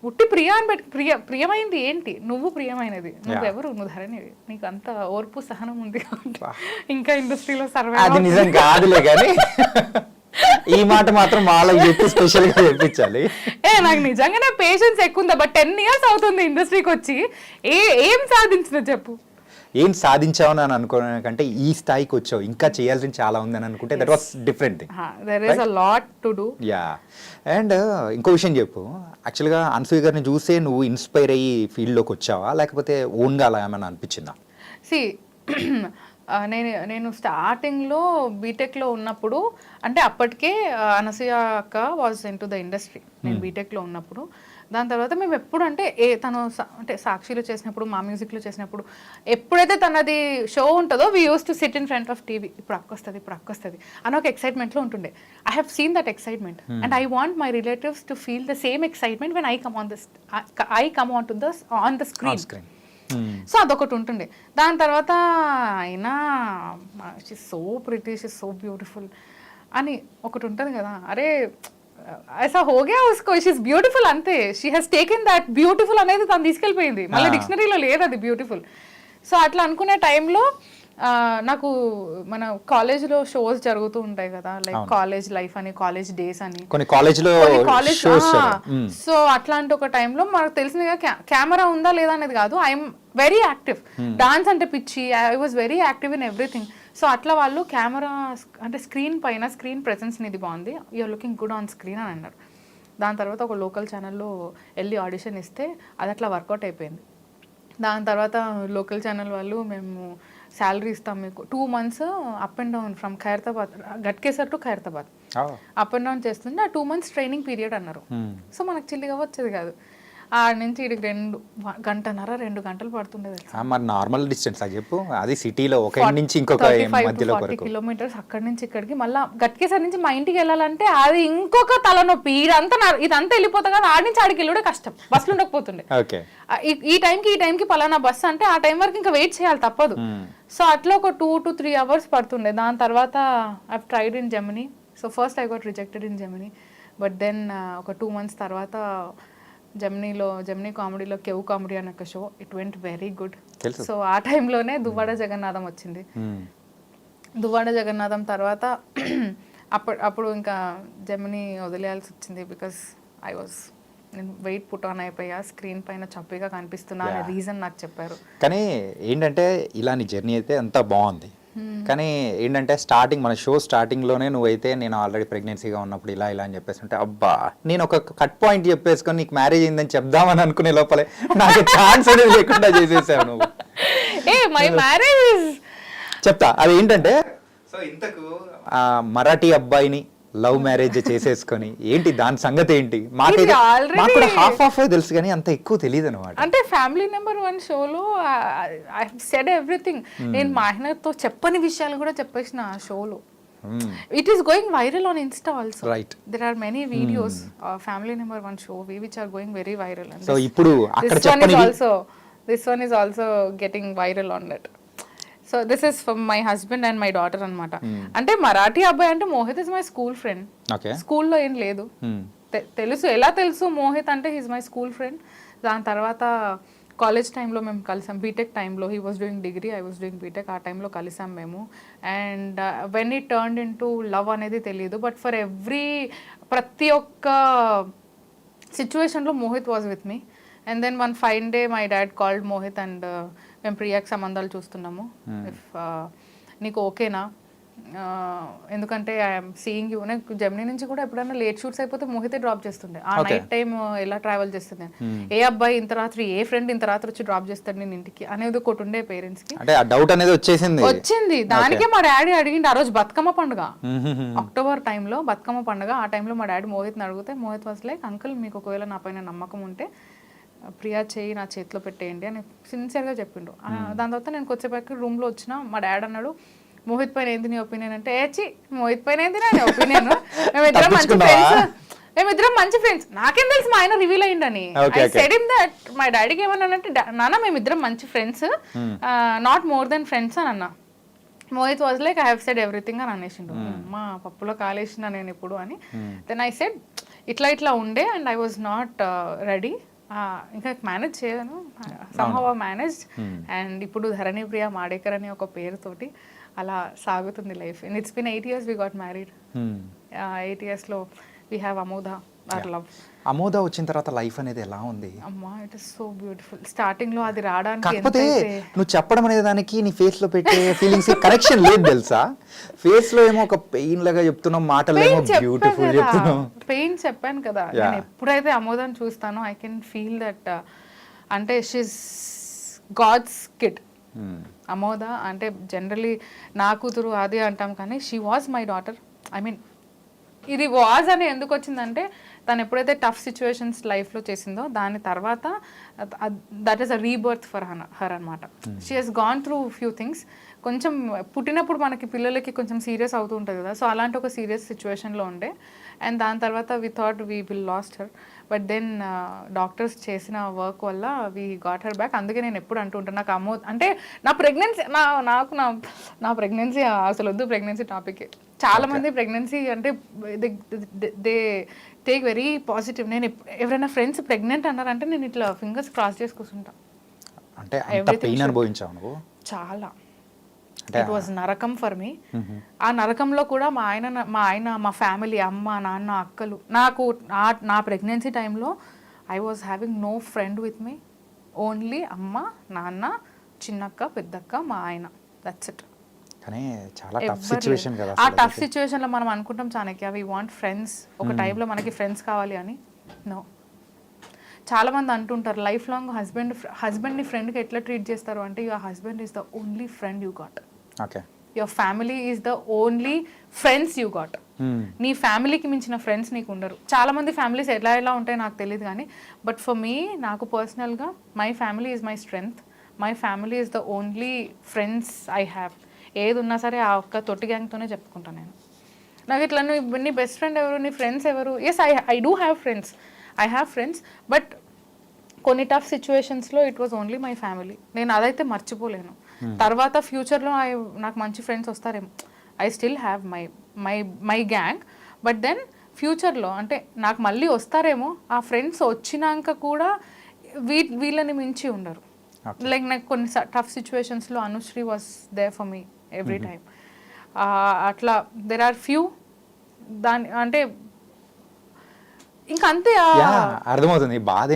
ఉట్టి ప్రియా అని పెట్టి ప్రియమైంది ఏంటి? నువ్వు ప్రియమైనది, నువ్వెవరు? నువ్వు ధరణివి, నీకు అంత ఓర్పు సహనం ఉంది ఇంకా ఇండస్ట్రీలో సర్వే. అది నిజం కాదులే కానీ ఈ మాట మాత్రం వాళ్ళకి చెప్పి స్పెషల్ గా చెప్పించాలి. నాకు నిజంగానే పేషెన్స్ ఎక్కువ ఉందా, బట్ 10 years అవుతుంది ఇండస్ట్రీకి వచ్చి. ఏం సాధించిన చెప్పు? ఏం సాధించావు అని అనుకోవడం కంటే ఈ స్థాయికి వచ్చావు, ఇంకా చేయాల్సింది చాలా ఉంది అని అనుకుంటే that was different thing. There is a lot to do. Yeah. And ఇంకో విషయం చెప్పు, యాక్చువల్గా అనసూయ గారిని చూసే నువ్వు ఇన్స్పైర్ అయ్యి ఫీల్డ్లోకి వచ్చావా, లేకపోతే ఓన్గా అలా ఏమైనా అనిపించిందా? సి నేను స్టార్టింగ్లో బీటెక్లో ఉన్నప్పుడు, అంటే అప్పటికే అనసూయ అక్క was in to the industry నేను బీటెక్లో ఉన్నప్పుడు. దాని తర్వాత మేము ఎప్పుడు అంటే తను అంటే సాక్షిలో చేసినప్పుడు, మా మ్యూజిక్లో చేసినప్పుడు, ఎప్పుడైతే తనది షో ఉంటుందో we use to SIT in front of TV. ఇప్పుడు అక్కొస్తుంది అని ఒక ఎక్సైట్మెంట్లో ఉంటుండే. I have seen that excitement and I want my relatives to feel the same excitement when I come on the screen. So అదొకటి ఉంటుండే. దాని తర్వాత అయినా she so pretty, she so beautiful అని ఒకటి ఉంటుంది కదా. అరే ऐसा हो गया उसको, शी इज ब्यूटीफुल అంతే. She has taken that beautiful అనేది తను తీసుకెళ్ళిపోయింది, మళ్ళీ డిక్షనరీలో లేదు అది బ్యూటిఫుల్. సో అట్లా అనుకునే టైంలో నాకు మన కాలేజ్లో షోస్ జరుగుతూ ఉంటాయి కదా, లైక్ కాలేజ్ లైఫ్ అని, కాలేజ్ డేస్ అని, కాలేజ్. సో అట్లాంటి ఒక టైంలో మనకు తెలిసింది కెమెరా ఉందా లేదా అనేది కాదు, ఐఎమ్ వెరీ యాక్టివ్. డాన్స్ అంటే పిచ్చి, I was very active in everything. So అట్లా వాళ్ళు కెమెరా అంటే స్క్రీన్ పైన స్క్రీన్ ప్రెసెన్స్ నీది బాగుంది, you're looking good on screen అని అన్నారు. దాని తర్వాత ఒక లోకల్ ఛానల్లో వెళ్ళి ఆడిషన్ ఇస్తే అది అట్లా వర్కౌట్ అయిపోయింది. దాని తర్వాత లోకల్ ఛానల్ వాళ్ళు మేము శాలరీ ఇస్తాం మీకు 2 months up and down from Khairatabad, Ghatkesar to Khairatabad up and down చేస్తుంటే ఆ 2 months ట్రైనింగ్ పీరియడ్ అన్నారు. సో మనకు చిల్లిగా వచ్చేది కాదు. ఆడ నుంచి ఇక్కడికి 2 గంటలు పడుతుండేది. మరి నార్మల్ డిస్టెన్స్ అది చెప్పు, అది సిటీలో ఒక నుంచి ఇంకొక మధ్యలో 40 kilometers అక్కడి నుంచి ఇక్కడికి. మళ్ళీ గట్కేసర్ నుంచి మా ఇంటికి వెళ్ళాలంటే అది ఇంకొక తలనొప్పి. ఇదంతా వెళ్ళిపోతా కదా, ఆడి నుంచి ఆడికి వెళ్ళడం కష్టం, బస్సులు ఉండకపోతుండే. ఈ టైంకి పలానా బస్సు అంటే ఆ టైం వరకు ఇంకా వెయిట్ చేయాలి తప్పదు. సో అట్లా ఒక 2 to 3 hours పడుతుండే. దాని తర్వాత I tried in Gemini. So first I got rejected in Gemini, but then ఒక 2 months తర్వాత జెమినీ కామెడీలో కేవ్ కామెడీ అనే ఒక show, it went very good. So ఆ టైంలోనే దువ్వాడ జగన్నాథం వచ్చింది. దువ్వాడ జగన్నాథం తర్వాత అప్పుడు ఇంకా జెమినీ వదిలేయాల్సి వచ్చింది. బికాస్ నేను వెయిట్ పుట్ ఆన్ అయిపోయా, స్క్రీన్ పైన చప్పిగా కనిపిస్తున్నా అనే రీజన్ నాకు చెప్పారు. కానీ ఏంటంటే ఇలాంటి జర్నీ అయితే అంతా బాగుంది. కానీ ఏంటంటే స్టార్టింగ్ మన షో స్టార్టింగ్లోనే నువ్వైతే నేను ఆల్రెడీ ప్రెగ్నెన్సీగా ఉన్నప్పుడు ఇలా అని చెప్పేసి ఉంటే అబ్బా నేను ఒక కట్ పాయింట్ చెప్పేసుకొని నీకు మ్యారేజ్ అయిందని చెప్దామని అనుకునే లోపలే నాకు ఛాన్స్ అనేది లేకుండా చేసేసావు నువ్వు. మై మ్యారేజ్ చెప్తా అది ఏంటంటే, సో ఇంతకు మరాఠీ అబ్బాయిని లవ్ మ్యారేజ్ చేసేసుకొని ఏంటి దాని సంగతి ఏంటి? మాకు కూడా హాఫ్ తెలుసు కానీ అంత ఎక్కువ తెలియదు అనమాట. అంటే ఫ్యామిలీ నెంబర్ 1 షోలో ఐ సెడ్ ఎవ్రీథింగ్. నేను మా ఆయనతో చెప్పని విషయాలు కూడా చెప్పేసిన ఆ షోలో. It is going viral on insta also. There are many videos family number 1 show which are going very viral. So ఇప్పుడు అక్కడ చెప్పని this one is also getting viral on that. So this is from my husband and my daughter అనమాట. అంటే మరాఠీ అబ్బాయి అంటే Mohit is my school friend. స్కూల్లో ఏం లేదు, తెలుసు. ఎలా తెలుసు మోహిత్ అంటే హీస్ మై స్కూల్ ఫ్రెండ్. దాని తర్వాత కాలేజ్ టైంలో మేము కలిసాం. బీటెక్ టైంలో he was doing degree, I was doing BTech. ఆ టైంలో కలిసాం మేము. And when it turned into love అనేది తెలియదు. బట్ ఫర్ ప్రతి ఒక్క సిచ్యువేషన్లో Mohit was with me. And then one fine day my dad called Mohit and మేము ప్రియాకి సంబంధాలు చూస్తున్నాము, ఇఫ్ నీకు ఓకేనా, ఎందుకంటే ఐఎమ్ సీయింగ్ యూ. నాకు జెమినీ నుంచి కూడా ఎప్పుడైనా లేట్ షూట్స్ అయిపోతే మోహితే డ్రాప్ చేస్తుండే. ఆ నైట్ టైం ఎలా ట్రావెల్ చేస్తుంది, ఏ అబ్బాయి ఇంత రాత్రి, ఏ ఫ్రెండ్ ఇంత రాత్రి వచ్చి డ్రాప్ చేస్తాడు నేను ఇంటికి అనేది ఒకటి ఉండే పేరెంట్స్ కి. డౌట్ అనేది వచ్చింది. దానికే మా డాడీ అడిగింది. ఆ రోజు బతుకమ్మ పండుగ, అక్టోబర్ టైంలో బతుకమ్మ పండుగ. ఆ టైంలో మా డాడీ మోహిత్ని అడిగితే మోహిత్ వాజ్ లైక్, అంకుల్ మీకు ఒకవేళ నా పైన నమ్మకం ఉంటే ప్రియా చేయి నా చేతిలో పెట్టేయండి అని సిన్సియర్గా చెప్పిండు. దాని తర్వాత నేను కొద్దిసేపటికి రూమ్లో వచ్చిన. మా డాడీ అన్నాడు, మోహిత్ పైన ఏంది నీ ఒపీనియన్ అంటే, మోహిత్ పైన ఏంది నా ఒపీనియన్, మేమిద్దరం మంచి ఫ్రెండ్స్. నాకేం తెలుసు మా ఆయన రివీల్ అయ్యిండని. I said him that. మా డాడీకి ఏమన్నానంటే, నాన్న మేమిద్దరం మంచి friends, not more than friends అని అన్నా. Mohit was like, I have said everything అని అనేసిండు. మా పప్పులో కాలేసిన నేను ఇప్పుడు అని. దెన్ ఐ సెడ్ ఇట్లా ఉండే and I was not ready. ఇంకా మేనేజ్ చేయను, సమ్హౌ మేనేజ్. అండ్ ఇప్పుడు ధరణి ప్రియా మాడేకర్ అనే ఒక పేరుతోటి అలా సాగుతుంది life. And it's been 8 years we got married. 8 yearsలో we have Amodha, our love. Amodha వచ్చిన తర్వాత లైఫ్ అనేది ఎలా ఉంది? అమ్మా it is so beautiful. Starting లో అది రావడానికి, కాకపోతే నువ్వు చెప్పడం అనే దానికి నీ ఫేస్ లో పెట్టే ఫీలింగ్స్ కనెక్షన్ లేదు తెలుసా. ఫేస్ లో ఏమో ఒక పెయిన్ లాగా చెప్తున్నావు, మాటల్లో ఏమో బ్యూటిఫుల్ చెప్తున్నావు. పెయిన్ చెప్పాను కదా. నేను ఎప్పుడైతే అమోధని చూస్తానో ఐ కెన్ ఫీల్ దట్. అంటే షీస్ గాడ్స్ కిడ్. అమోధ అంటే జనరలీ నా కూతురు అది అంటాం, కానీ she was my daughter. I mean ఇది వాజ్ అని ఎందుకు వచ్చిందంటే, తను ఎప్పుడైతే టఫ్ సిచ్యువేషన్స్ లైఫ్లో చేసిందో దాని తర్వాత that is a rebirth for her అనమాట. She has gone through few things. కొంచెం పుట్టినప్పుడు మనకి పిల్లలకి కొంచెం సీరియస్ అవుతూ ఉంటుంది కదా, సో అలాంటి ఒక సీరియస్ సిచ్యువేషన్లో ఉండే. అండ్ దాని తర్వాత we thought we will lost her, but then doctors చేసిన వర్క్ వల్ల వీ గాట్ హర్ బ్యాక్. అందుకే నేను ఎప్పుడు అంటుంటాను, నాకు అంటే నా ప్రెగ్నెన్సీ నా ప్రెగ్నెన్సీ అసలు వద్దు, ప్రెగ్నెన్సీ టాపిక్. చాలా మంది ప్రెగ్నెన్సీ అంటే దే టేక్ వెరీ పాజిటివ్. నేను ఎవరైనా ఫ్రెండ్స్ ప్రెగ్నెంట్ అన్నారంటే నేను ఇట్లా ఫింగర్స్ క్రాస్ చేసుకుంటా. అంటే పెయిన్ అనుభవించావు నువ్వు? చాలా. ఇట్ వాజ్ నరకం ఫర్ మీ. ఆ నరకంలో కూడా మా ఆయన మా ఫ్యామిలీ, అమ్మ నాన్న అక్కలు, నా ప్రెగ్నెన్సీ టైంలో I was having no friend with me. Only అమ్మ నాన్న, చిన్నక్క పెద్దక్క, మా ఆయన, దట్స్ ఇట్. కానీ చాలా టఫ్ ఎవ్వరు సిచ్యువేషన్ లేరు. కదా ఆ అసలు టఫ్ అది. సిచ్యువేషన్లో మనం అనుకుంటాం చాణక్య వి వాంట్ ఫ్రెండ్స్, ఒక టైంలో మనకి ఫ్రెండ్స్ కావాలి అని. నో, చాలా మంది అంటుంటారు లైఫ్ లాంగ్ హస్బెండ్ని ఫ్రెండ్కి ఎట్లా ట్రీట్ చేస్తారు అంటే your husband is the only friend you got, okay. Your family is the only friends you got. నీ ఫ్యామిలీకి మించిన ఫ్రెండ్స్ నీకు ఉండరు. చాలా మంది ఫ్యామిలీస్ ఎలా ఉంటాయో నాకు తెలియదు కానీ బట్ ఫర్ మీ, నాకు పర్సనల్గా my family is my strength, my family is the only friends I have. ఏది ఉన్నా సరే ఆ ఒక్క తొట్టి గ్యాంగ్తోనే చెప్పుకుంటాను నేను. నాకు ఇట్లా నీ బెస్ట్ ఫ్రెండ్ ఎవరు, నీ ఫ్రెండ్స్ ఎవరు? Yes, I do have friends, I have friends, but కొన్ని టఫ్ సిచ్యువేషన్స్లో it was only my family. నేను అదైతే మర్చిపోలేను. తర్వాత ఫ్యూచర్లో నాకు మంచి ఫ్రెండ్స్ వస్తారేమో, I still have my gang, but then ఫ్యూచర్లో అంటే నాకు మళ్ళీ వస్తారేమో, ఆ ఫ్రెండ్స్ వచ్చినాక కూడా వీళ్ళని మించి ఉండరు. లైక్ నాకు కొన్ని టఫ్ సిచ్యువేషన్స్లో Anushree was there for me every time. అట్లా దెర్ ఆర్ ఫ్యూ దాని అంటే ఇంకా అంతే. అర్థమవుతుంది బాధ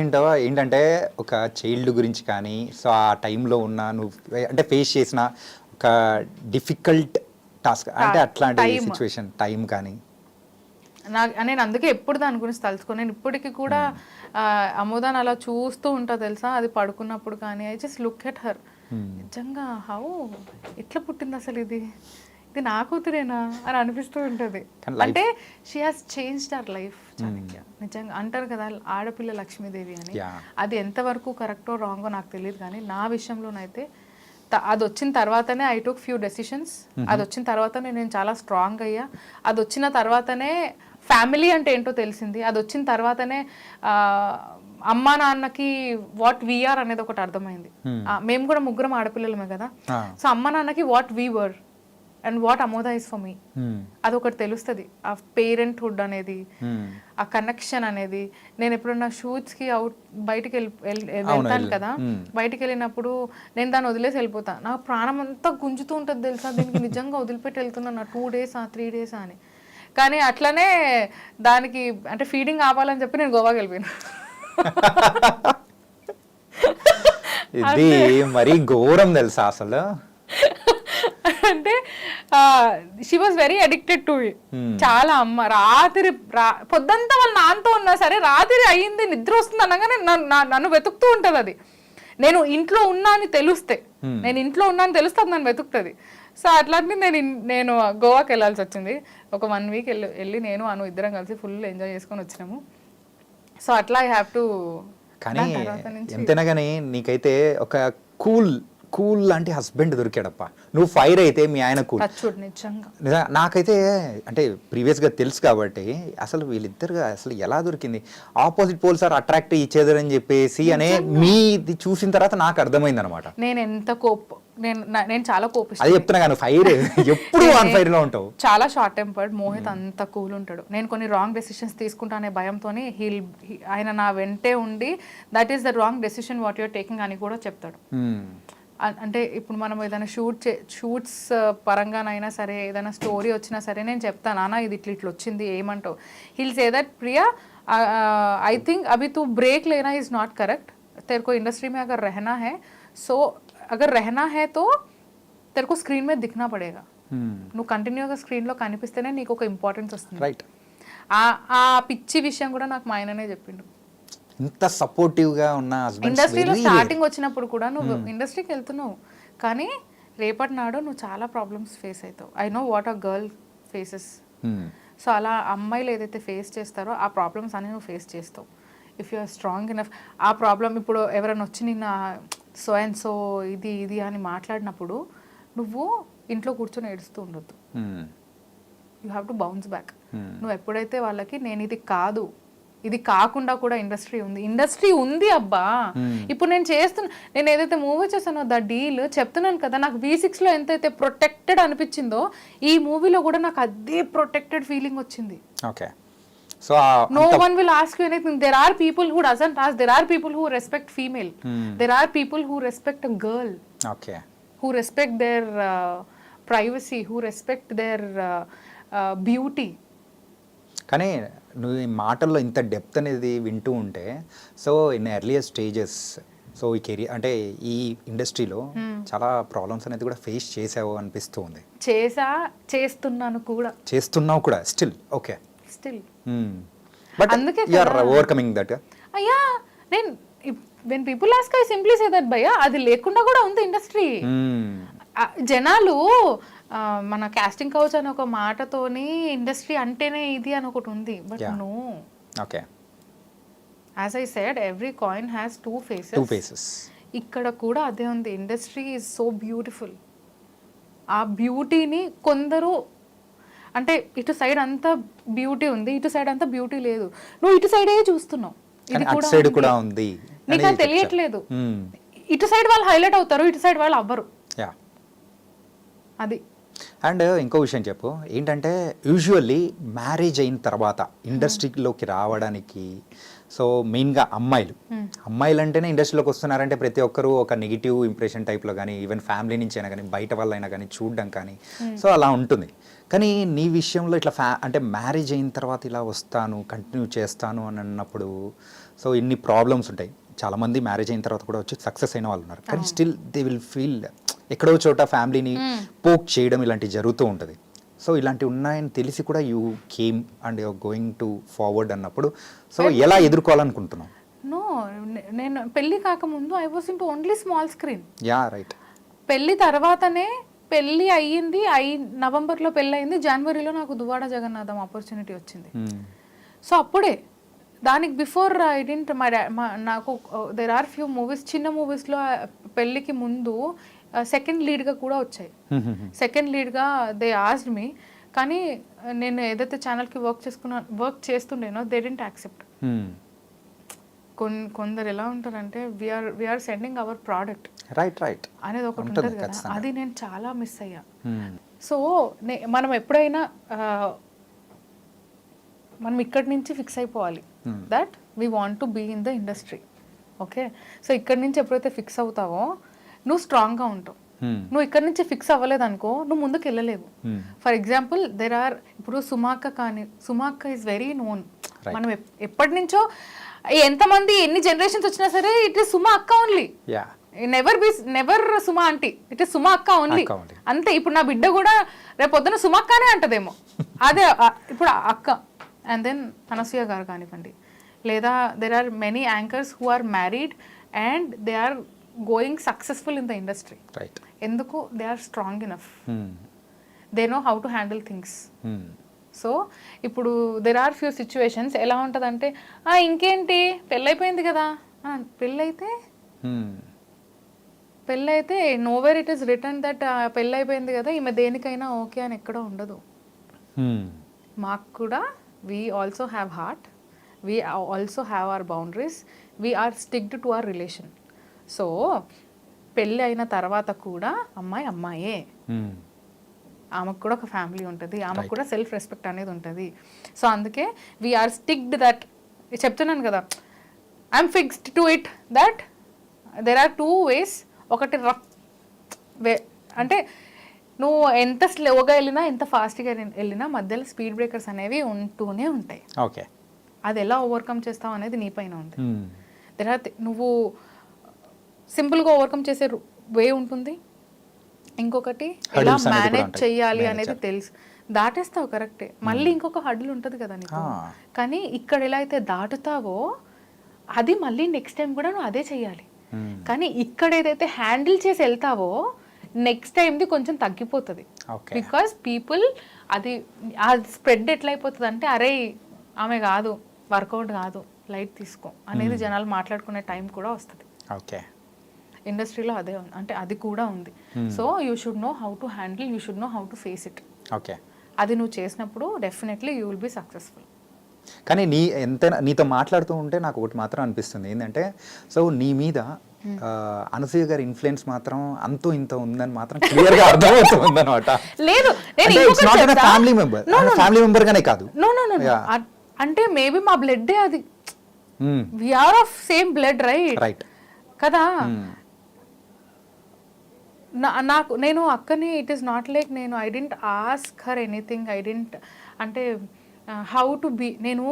ఏంటంటే ఒక చైల్డ్ గురించి కానీ, సో ఆ టైంలో ఉన్న నువ్వు అంటే ఫేస్ చేసిన ఒక డిఫికల్ట్ టాస్క్ అంటే అట్లాంటి సిచ్యువేషన్ టైం కానీ నేను అందుకే ఎప్పుడు దాని గురించి తలుచుకోను. నేను ఇప్పటికీ కూడా అమోదాన్ అలా చూస్తూ ఉంటా తెలుసా, అది పడుకున్నప్పుడు కానీ I just look at her. నిజంగా హౌ ఎట్లా పుట్టింది అసలు ఇది నా కూతురేనా అని అనిపిస్తూ ఉంటుంది. అంటే she has changed our life Chanakya. నిజంగా అంటారు కదా ఆడపిల్ల లక్ష్మీదేవి అని, అది ఎంతవరకు కరెక్టో రాంగో నాకు తెలియదు కానీ నా విషయంలోనైతే అది వచ్చిన తర్వాతనే ఐ టుక్ ఫ్యూ డెసిషన్స్. అది వచ్చిన తర్వాతనే నేను చాలా స్ట్రాంగ్ అయ్యా. అది వచ్చిన తర్వాతనే ఫ్యామిలీ అంటే ఏంటో తెలిసింది. అది వచ్చిన తర్వాతనే అమ్మా నాన్నకి వాట్ వీఆర్ అనేది ఒకటి అర్థమైంది. మేము కూడా ముగ్గురం ఆడపిల్లలమే కదా, సో అమ్మ నాన్నకి what we were and what Amoda is for me, అదొకటి తెలుస్తుంది. ఆ పేరెంట్హుడ్ అనేది, ఆ కనెక్షన్ అనేది. నేను ఎప్పుడన్నా షూట్స్కి బయటికి వెళ్తాను కదా, బయటికి వెళ్ళినప్పుడు నేను దాన్ని వదిలేసి వెళ్ళిపోతాను. నా ప్రాణం అంతా గుంజుతూ ఉంటుంది తెలుసా, దీనికి నిజంగా వదిలిపెట్టి వెళ్తున్నాను 2 days 3 days అని. కానీ అట్లనే దానికి అంటే ఫీడింగ్ ఆపాలని చెప్పి నేను గోవాకి వెళ్ళిపోయాను. ఇది మరీ ఘోరం తెలుసా అసలు. అంటే she was very addicted to it. చాలా అమ్మ రాత్రి పొద్దంతా వాళ్ళ నాన్నతో ఉన్నా సరే రాత్రి అయ్యింది నిద్ర వస్తుంది అనగానే నన్ను వెతుకుతూ ఉంటుంది. అది నేను ఇంట్లో ఉన్నా అని తెలిస్తే, అది నన్ను వెతుకుతుంది. సో అట్లాంటి నేను గోవాకి వెళ్ళాల్సి వచ్చింది. ఒక 1 week వెళ్ళి నేను ఇద్దరం కలిసి ఫుల్ ఎంజాయ్ చేసుకొని వచ్చినాము. సో అట్లా ఐ హ్యావ్ టు. కానీ ఎంతైనా కానీ నీకైతే ఒక కూల్ లాంటి హస్బెండ్ దొరికాడప్ప. నువ్వు ఫైర్ అయితే మీ ఆయన కూల్. నిజంగా నాకైతే అంటే ప్రీవియస్గా తెలుసు కాబట్టి అసలు వీళ్ళిద్దరు అసలు ఎలా దొరికింది. ఆపోజిట్ పోల్స్ ఆర్ అట్రాక్ట్ ఇచ్చేదర్ అని చెప్పేసి అనే మీది చూసిన తర్వాత నాకు అర్థమైంది అనమాట. నేను చాలా కోపిస్తాను. అది చెప్తున్నా కానీ ఫైర్ ఎప్పుడు ఆన్ ఫైర్ లో ఉంటావు. చాలా షార్ట్ టెంపర్డ్. మోహిత్ అంత కూల్ ఉంటాడు. నేను కొన్ని రాంగ్ డెసిషన్స్ తీసుకుంటానే భయంతోని ఆయన నా వెంటే ఉండి that is the wrong decision what you're taking అని కూడా చెప్తాడు. అంటే ఇప్పుడు మనం ఏదైనా షూట్స్ పరంగానైనా సరే, ఏదైనా స్టోరీ వచ్చినా సరే నేను చెప్తాను, నాన్న ఇది ఇట్లా వచ్చింది ఏమంటావు. Hill say that Priya I think अभी तू ब्रेक लेना इज नॉट करेक्ट, तेरे को इंडस्ट्री में अगर रहना है, सो अगर रहना है तो तेरे को स्क्रीन में दिखना पड़ेगा. నువ్వు కంటిన్యూగా స్క్రీన్లో కనిపిస్తేనే నీకు ఒక ఇంపార్టెన్స్ వస్తుంది. రైట్. ఆ పిచ్చి విషయం కూడా నాకు మా ఆయననే చెప్పిండు. ఇంత సపోర్టివ్గా ఉన్న హస్బెండ్. ఇండస్ట్రీలో స్టార్టింగ్ వచ్చినప్పుడు కూడా నువ్వు ఇండస్ట్రీకి వెళ్తున్నావు కానీ రేపటి నాడు నువ్వు చాలా ప్రాబ్లమ్స్ ఫేస్ అవుతావు. I know what a girl faces. So అలా అమ్మాయిలు ఏదైతే ఫేస్ చేస్తారో ఆ ప్రాబ్లమ్స్ అన్ని నువ్వు ఫేస్ చేస్తావు if you are strong enough. ఆ ప్రాబ్లం ఇప్పుడు ఎవరైనా వచ్చి నిన్న సో అండ్ సో ఇది అని మాట్లాడినప్పుడు నువ్వు ఇంట్లో కూర్చొని ఏడుస్తూ ఉండొద్దు. You have to bounce back. నువ్వు ఎప్పుడైతే వాళ్ళకి నేను ఇది కాదు, ఇది కాకుండా కూడా ఇండస్ట్రీ ఉంది అబ్బా. ఇప్పుడు నేను ఏదైతే మూవీ చేశానో ద డీల్ చెప్తున్నాను కదా, నాకు V6లో ఎంతైతే ప్రొటెక్టెడ్ అనిపించిందో ఈ మూవీలో కూడా నాకు అదే ప్రొటెక్టెడ్ ఫీలింగ్ వచ్చింది. Okay. So no one will ask you anything. There are people who doesn't ask. There are people who respect female. There are people who respect a girl. Okay. Who respect their privacy, who respect their beauty. కానీ నువ్వు ఈ మాటల్లో ఇంత depth అనేది వింటూ ఉంటే, so in earlier stages so ఈ career అంటే ఈ ఇండస్ట్రీలో చాలా ప్రాబ్లమ్స్ అనేది కూడా ఫేస్ చేసావు అనిపిస్తుంది. చేస్తున్నాను కూడా, చేస్తున్నావు కూడా స్టిల్. Okay, still. బట్ అందుకే యు ఆర్ ఓవర్కమింగ్ దట్. అయ్యా నేను when people ask I simply say that భయ్యా, అది లేకుండా కూడా ఉంది ఇండస్ట్రీ. జనాలు మన కాస్టింగ్ కౌచ్ అనే ఒక మాటతోని ఇండస్ట్రీ అంటేనే ఇది అని ఒకటి ఉంది, but no. Okay, as I said every coin has two faces. ఇక్కడ కూడా అదే ఉంది. Industry is so beautiful. ఆ బ్యూటీని కొందరు అంటే ఇటు సైడ్ అంతా బ్యూటీ ఉంది, ఇటు సైడ్ అంతా బ్యూటీ లేదు, నువ్వు ఇటు సైడే చూస్తున్నావు, ఇది కూడా ఉంది, నీకు అది తెలియట్లేదు. ఇటు సైడ్ వాళ్ళు హైలైట్ అవుతారు, ఇటు సైడ్ వాళ్ళు అవ్వరు. అది. అండ్ ఇంకో విషయం చెప్పు ఏంటంటే, యూజువల్లీ మ్యారేజ్ అయిన తర్వాత ఇండస్ట్రీలోకి రావడానికి సో మెయిన్గా అమ్మాయిలు అంటేనే ఇండస్ట్రీలోకి వస్తున్నారంటే ప్రతి ఒక్కరూ ఒక నెగిటివ్ ఇంప్రెషన్ టైప్లో కానీ, ఈవెన్ ఫ్యామిలీ నుంచి అయినా కానీ, బయట వాళ్ళైనా కానీ చూడడం కానీ, సో అలా ఉంటుంది. కానీ నీ విషయంలో ఇట్లా అంటే మ్యారేజ్ అయిన తర్వాత ఇలా వస్తాను, కంటిన్యూ చేస్తాను అని అన్నప్పుడు సో ఇన్ని ప్రాబ్లమ్స్ ఉంటాయి. చాలామంది మ్యారేజ్ అయిన తర్వాత కూడా వచ్చి సక్సెస్ అయిన వాళ్ళు ఉన్నారు, కానీ స్టిల్ దే విల్ ఫీల్ ఎక్కడో చోట ఫ్యామిలీని పోక్ చేయడం ఇలాంటివి జరుగుతూ ఉంటుంది. సో ఇలాంటివి ఉన్నాయని తెలిసి కూడా you came and you're going to forward అన్నప్పుడు సో ఎలా ఎదుర్కోవాలనుకుంటున్నావు? నో, నేను పెళ్లి కాకముందు I was into only small screen. Yeah right. పెళ్లి తర్వాతనే పెళ్లి అయ్యింది, నవంబర్లో పెళ్ళి అయింది, జనవరిలో నాకు దువ్వాడ జగన్నాథం ఆపర్చునిటీ వచ్చింది. సో అప్పుడే, దానికి బిఫోర్ ఐ డింట్ నాకు దేర్ ఆర్ ఫ్యూ మూవీస్, చిన్న మూవీస్లో పెళ్ళికి ముందు సెకండ్ లీడ్గా కూడా వచ్చాయి. సెకండ్ లీడ్గా దే ఆస్డ్ మీ, కానీ నేను ఏదైతే ఛానల్కి వర్క్ చేస్తుండేనో దే డింట్ యాక్సెప్ట్. కొందరు ఎలా ఉంటారంటే we're sending our product right అనేది ఒకటి ఉంటుంది కదా, అది నేను చాలా మిస్ అయ్యా. సో మనం ఎప్పుడైనా మనం ఇక్కడి నుంచి ఫిక్స్ అయిపోవాలి that we want to be in the industry. Okay, so ఇక్కడి నుంచి ఎప్పుడైతే ఫిక్స్ అవుతావో నువ్వు స్ట్రాంగ్గా ఉంటావు. నువ్వు ఇక్కడ నుంచి ఫిక్స్ అవ్వలేదు అనుకో, నువ్వు ముందుకు వెళ్ళలేవు. ఫర్ ఎగ్జాంపుల్ ఇప్పుడు సుమాక్క ఈజ్ వెరీ నోన్. మనం ఎప్పటి నుంచో ఎంతమంది ఎన్ని జనరేషన్స్ వచ్చినా సరే ఇట్ ఈస్ సుమా అక్క only. Never Suma aunty, it is Suma అక్క ఓన్లీ. అంతే. ఇప్పుడు నా బిడ్డ కూడా రేపు పొద్దున సుమా అక్కనే అంటదేమో, అదే ఇప్పుడు అక్క. అండ్ దెన్ అనసూయ గారు కానివ్వండి, లేదా there are many anchors who are married and they are going successful in the industry. ఎందుకు? They are strong enough, they know how to handle things. So ఇప్పుడు దెర్ ఆర్ ఫ్యూ సిచ్యువేషన్స్ ఎలా ఉంటుందంటే, ఇంకేంటి పెళ్ళైపోయింది కదా, పెళ్ళైతే nowhere it is return that పెళ్ళైపోయింది కదా ఈమె దేనికైనా ఓకే అని ఎక్కడ ఉండదు. మాకు కూడా we also have heart, we also have our boundaries, we are sticked to our relation. So పెళ్ళి అయిన తర్వాత కూడా అమ్మాయే, ఆమెకు కూడా ఒక ఫ్యామిలీ ఉంటుంది, ఆమెకు కూడా సెల్ఫ్ రెస్పెక్ట్ అనేది ఉంటుంది. సో అందుకే వీఆర్ స్టిక్డ్ దట్. చెప్తున్నాను కదా, I'm fixed to it that there are two ways. ఒకటి రఫ్ వే అంటే నువ్వు ఎంత స్లోగా వెళ్ళినా ఎంత ఫాస్ట్గా వెళ్ళినా మధ్యలో స్పీడ్ బ్రేకర్స్ అనేవి ఉంటూనే ఉంటాయి. ఓకే, అది ఎలా ఓవర్కమ్ చేస్తావు అనేది నీ పైన ఉంది. నువ్వు సింపుల్గా ఓవర్కమ్ చేసే వే ఉంటుంది, ఇంకొకటి ఎలా మేనేజ్ చెయ్యాలి అనేది తెలుసు, దాటేస్తావు కరెక్టే, మళ్ళీ ఇంకొక హడ్లు ఉంటుంది కదా నీకు. కానీ ఇక్కడ ఎలా అయితే దాటుతావో అది మళ్ళీ నెక్స్ట్ టైం కూడా నువ్వు అదే చెయ్యాలి. కానీ ఇక్కడ ఏదైతే హ్యాండిల్ చేసి వెళ్తావో నెక్స్ట్ టైంది కొంచెం తగ్గిపోతుంది. బికాస్ పీపుల్ అది స్ప్రెడ్ ఎట్లయిపోతుంది అంటే, అరే ఆమె కాదు, వర్కౌట్ కాదు, లైట్ తీసుకో అనేది జనాలు మాట్లాడుకునే టైం కూడా వస్తుంది. ఓకే, ఇండస్ట్రీలో అదే ఉంది, అంటే అది కూడా ఉంది. So you should know how to handle, you should know how to face it. Okay, అది నువ్వు చేసినప్పుడు definitely you will be successful. కానీ నీతో మాట్లాడుతూ ఉంటే నాకు ఒకటి మాత్రం అనిపిస్తుంది ఏంటంటే, సో నీ మీద అనసూయ గారి ఇన్ఫ్లుయెన్స్ మాత్రం అంతో ఇంత ఉందని మాత్రం క్లియర్గా అర్థమవుతుంది అనమాట. లేదు, ఫ్యామిలీ మెంబర్ గానే కాదు, అంటే మేబీ మా బ్లడ్ అది, we are of same blood, right కదా. నేను అక్కని it is not like I didn't ask her anything, I didn't అంటే హౌ టు బీ. నేను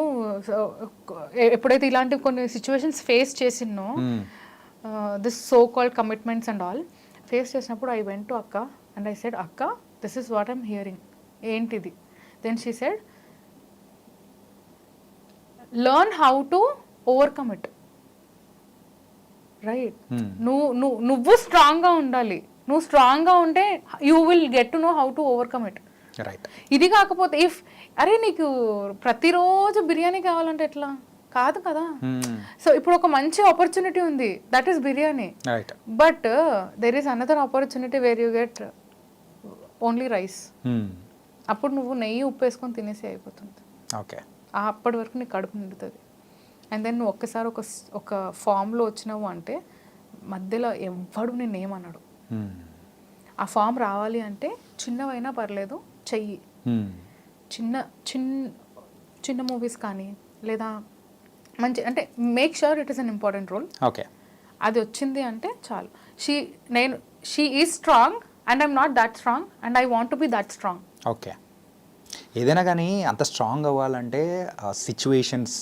ఎప్పుడైతే ఇలాంటి కొన్ని సిచ్యువేషన్స్ ఫేస్ చేసినో this so called commitments and all face చేసినప్పుడు ఐ వెంట్ టు అక్క అండ్ ఐ సెడ్ అక్క this is what I'm hearing, ఏంటిది? Then she said learn how to overcome it, right? నువ్వు స్ట్రాంగ్గా ఉండాలి, నువ్వు స్ట్రాంగ్గా ఉంటే you will get to know how to overcome it, right? ఇది కాకపోతే ఇఫ్ అరే నీకు ప్రతిరోజు బిర్యానీ కావాలంటే ఎట్లా? కాదు కదా. సో ఇప్పుడు ఒక మంచి ఆపర్చునిటీ ఉంది, that is biryani, right? But there is another opportunity where you get only rice. అప్పుడు నువ్వు నెయ్యి ఉప్పు వేసుకొని తినేసి అయిపోతుంది, ఓకే. అప్పటి వరకు నీకు కడుపు నిండుతుంది. అండ్ దెన్ నువ్వు ఒక్కసారి ఒక ఫామ్లో వచ్చినావు అంటే మధ్యలో ఎవ్వడు నేను ఏమన్నాడు. ఆ ఫామ్ రావాలి అంటే చిన్నవైనా పర్లేదు చెయ్యి, చిన్న చిన్న మూవీస్ కానీ లేదా మంచి అంటే make sure it is an important role. Okay. అది వచ్చింది అంటే చాలు. She is strong and I'm not that strong and I want to be that strong. Okay. ఏదైనా కానీ అంత స్ట్రాంగ్ అవ్వాలంటే సిచ్యువేషన్స్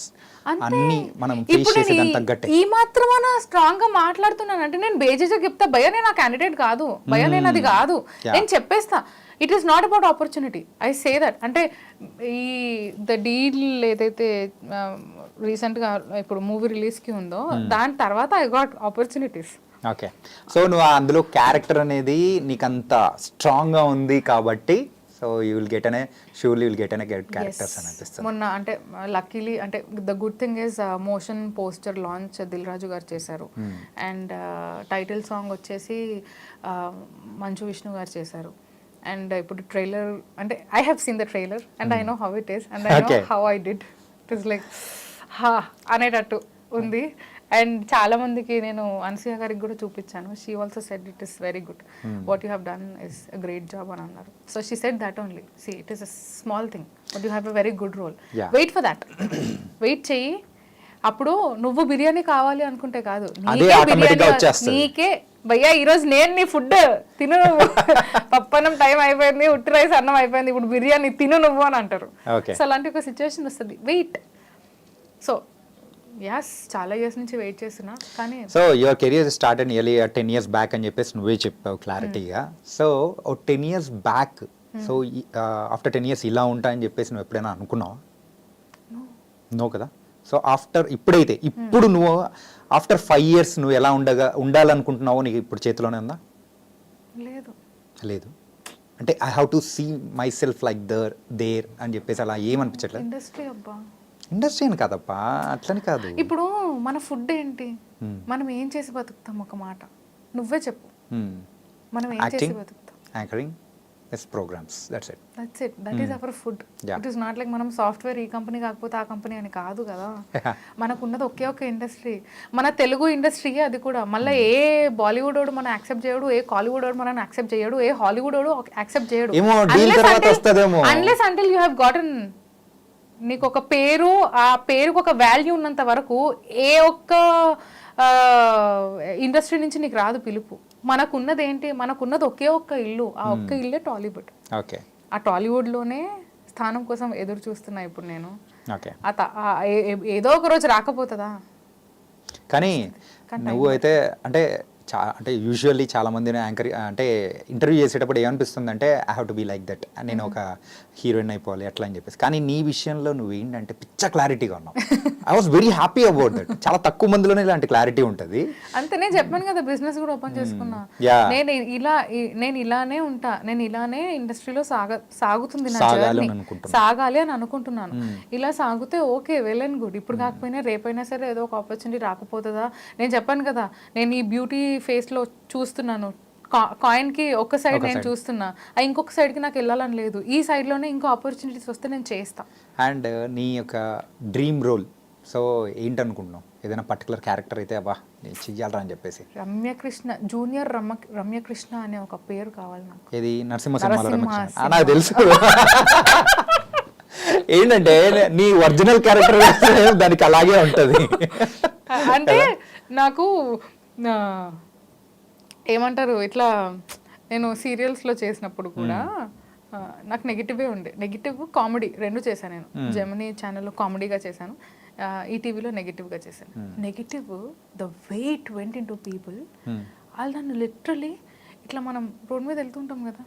అన్ని మనం ఫేస్ చేసేదానికి తగ్గట్టే. ఈ మాత్రమేనా స్ట్రాంగ్ గా మాట్లాడుతున్నాను అంటే నేను బేజీగా చెప్తా, భయ నేను ఆ క్యాండిడేట్ కాదు, భయ నేను అది కాదు, నేను చెప్పేస్తా. It is not about opportunity, I say that. అంటే ఈ ద డీల్ ఏదైతే రీసెంట్గా ఇప్పుడు మూవీ రిలీజ్కి ఉందో దాని తర్వాత I got opportunities. Okay. So నువ్వు అందులో క్యారెక్టర్ అనేది నీకు అంత స్ట్రాంగ్గా ఉంది కాబట్టి సో యూ విల్ గెట్ అనే షూర్లీ విల్ గెట్ అనే క్యారెక్టర్స్ అని అనిపిస్తుంది. మొన్న అంటే లక్కీలీ అంటే the good thing is motion poster launch Dil Raju గారు చేశారు అండ్ టైటిల్ సాంగ్ వచ్చేసి మంచు విష్ణు గారు చేశారు. అండ్ ఇప్పుడు ట్రైలర్ అంటే I have seen the trailer and I know how it is and I know how I did. It is like హా అనేటట్టు ఉంది. అండ్ చాలా మందికి నేను అనసూయ గారికి కూడా చూపించాను. She also said it is very good, what you have done is a great job అని అన్నారు. So she said that only, see it is a small thing but you have a very good role, wait for that, wait చెయ్యి. అప్పుడు నువ్వు బిర్యానీ కావాలి అనుకుంటే కాదు, నీకే భయ్యా ఈరోజు నేను నీ ఫుడ్ తిను, పప్పన్నం టైం అయిపోయింది, ఉట్టి రైస్ అన్నం అయిపోయింది, ఇప్పుడు బిర్యానీ తిను నువ్వు అని అంటారు. సో అలాంటి ఒక సిచ్యువేషన్ వస్తుంది, వెయిట్. సో యాస్ చాలా ఇయర్స్ నుంచి వెయిట్ చేస్తున్నా కానీ. So your career started nearly 10 years back అని చెప్పేసి నువ్వే చెప్పావు క్లారిటీగా. So 10 years back, so after 10 years ఇలా ఉంటాయని చెప్పేసి నువ్వు ఎప్పుడైనా అనుకున్నావా? నో కదా. సో ఇప్పుడు నువ్వు ఆఫ్టర్ 5 years నువ్వు ఎలా ఉండాలనుకుంటున్నావో నీకు ఇప్పుడు చేతిలోనే ఉందా? లేదు. అంటే I have to see myself like there అని చెప్పేసి అలా ఏమనిపించట్లేదు? ఇండస్ట్రీ అని కాదప్పా, అట్లని కాదు. ఇప్పుడు మన ఫుడ్ ఏంటి, మనం ఏం చేసి బతుకుతాం? ఒక మాట నువ్వే చెప్పు, మనం ఏం చేసి బతుకుతాం? Anchoring, programmes, that's it. That is our food. It is not like మనం సాఫ్ట్వేర్ ఈ కంపెనీ కాకపోతే ఆ కంపెనీ అని కాదు కదా. మనకున్నది ఒకే ఒక ఇండస్ట్రీ, మన తెలుగు ఇండస్ట్రీ. అది కూడా మళ్ళీ ఏ బాలీవుడ్ వాడు మనం యాక్సెప్ట్ చేయడు, ఏ కాలీవుడ్ వాడు మనం యాక్సెప్ట్ చేయడు, ఏ హాలీవుడ్ వాడు యాక్సెప్ట్ చేయడు, అన్లెస్ అంటిల్ యూ హ్యావ్ గాటన్ నీకు ఒక పేరు, ఆ పేరుకు ఒక వాల్యూ ఉన్నంత వరకు ఏ ఒక్క ఇండస్ట్రీ నుంచి నీకు రాదు పిలుపు. మనకున్నది ఏంటి? మనకున్నది ఒకే ఒక్క ఇల్లు, ఆ ఒక్క ఇల్లే టాలీవుడ్. ఓకే. ఆ టాలీవుడ్లోనే స్థానం కోసం ఎదురు చూస్తున్నా ఇప్పుడు నేను. ఏదో ఒక రోజు రాకపోతుందా? కానీ నువ్వు అయితే అంటే యూజువల్లీ చాలా మందిని యాంకర్ అంటే ఇంటర్వ్యూ చేసేటప్పుడు ఏమనిపిస్తుంది అంటే I have to be like that, నేను ఒక హీరోయిన్ అయిపోవాలి అట్లా అని చెప్పేసి. కానీ నీ విషయంలో నువ్వు ఏంటంటే పిచ్చ క్లారిటీగా ఉన్నావు. I was very happy about that. చాలా తక్కువ మందిలోనే ఇలాంటి క్లారిటీ ఉంటుంది. అంతే, నేను చెప్పాను కదా బిజినెస్ కూడా ఓపెన్ చేసుకున్నా. నేను ఇలానే ఉంటా, నేను ఇలానే ఇండస్ట్రీలో సాగుతుంది నా జర్నీ, సాగాలి అని అనుకుంటున్నాను. ఇలా సాగితే ఓకే, వెల్ అండ్ గుడ్. ఇప్పుడు కాకపోయినా రేపైనా సరే ఏదో ఒక ఆపర్చునిటీ రాకపోతుందా? నేను చెప్పాను కదా, నేను ఈ బ్యూటీ ఫేస్ లో చూస్తున్నాను, కాయిన్ కి ఒక సైడ్ నేను చూస్తున్నా, ఇంకొక సైడ్ కి నాకు వెళ్ళాలని లేదు. ఈ సైడ్ లోనే ఇంకో ఆపర్చునిటీస్ వస్తే నేను చేస్తా. అండ్ నీ యొక్క డ్రీమ్ రోల్ సో ఏంటనుకుంటున్నావు? ఏదైనా పర్టికులర్ క్యారెక్టర్ అయితే అబ్బా నేను చెయ్యాలరా అని చెప్పేసి. రమ్యకృష్ణ, జూనియర్ రమ్యకృష్ణ అనే ఒక పేరు కావాలి నాకు. ఇది నరసింహ సినిమాలో నాకు తెలుసు. ఏంటంటే నీ ఒరిజినల్ క్యారెక్టర్ దానికి అలాగే ఉంటది. అంటే నాకు ఏమంటారు, ఇట్లా నేను సీరియల్స్లో చేసినప్పుడు కూడా నాకు నెగిటివే ఉండే. నెగిటివ్ కామెడీ రెండు చేశాను నేను. జెమినీ ఛానల్లో కామెడీగా చేశాను, ఈటీవీలో నెగిటివ్గా చేశాను. Negative the weight went into people. వాళ్ళు నన్ను లిటరలీ ఇట్లా మనం రోడ్ మీద వెళ్తుంటాం కదా,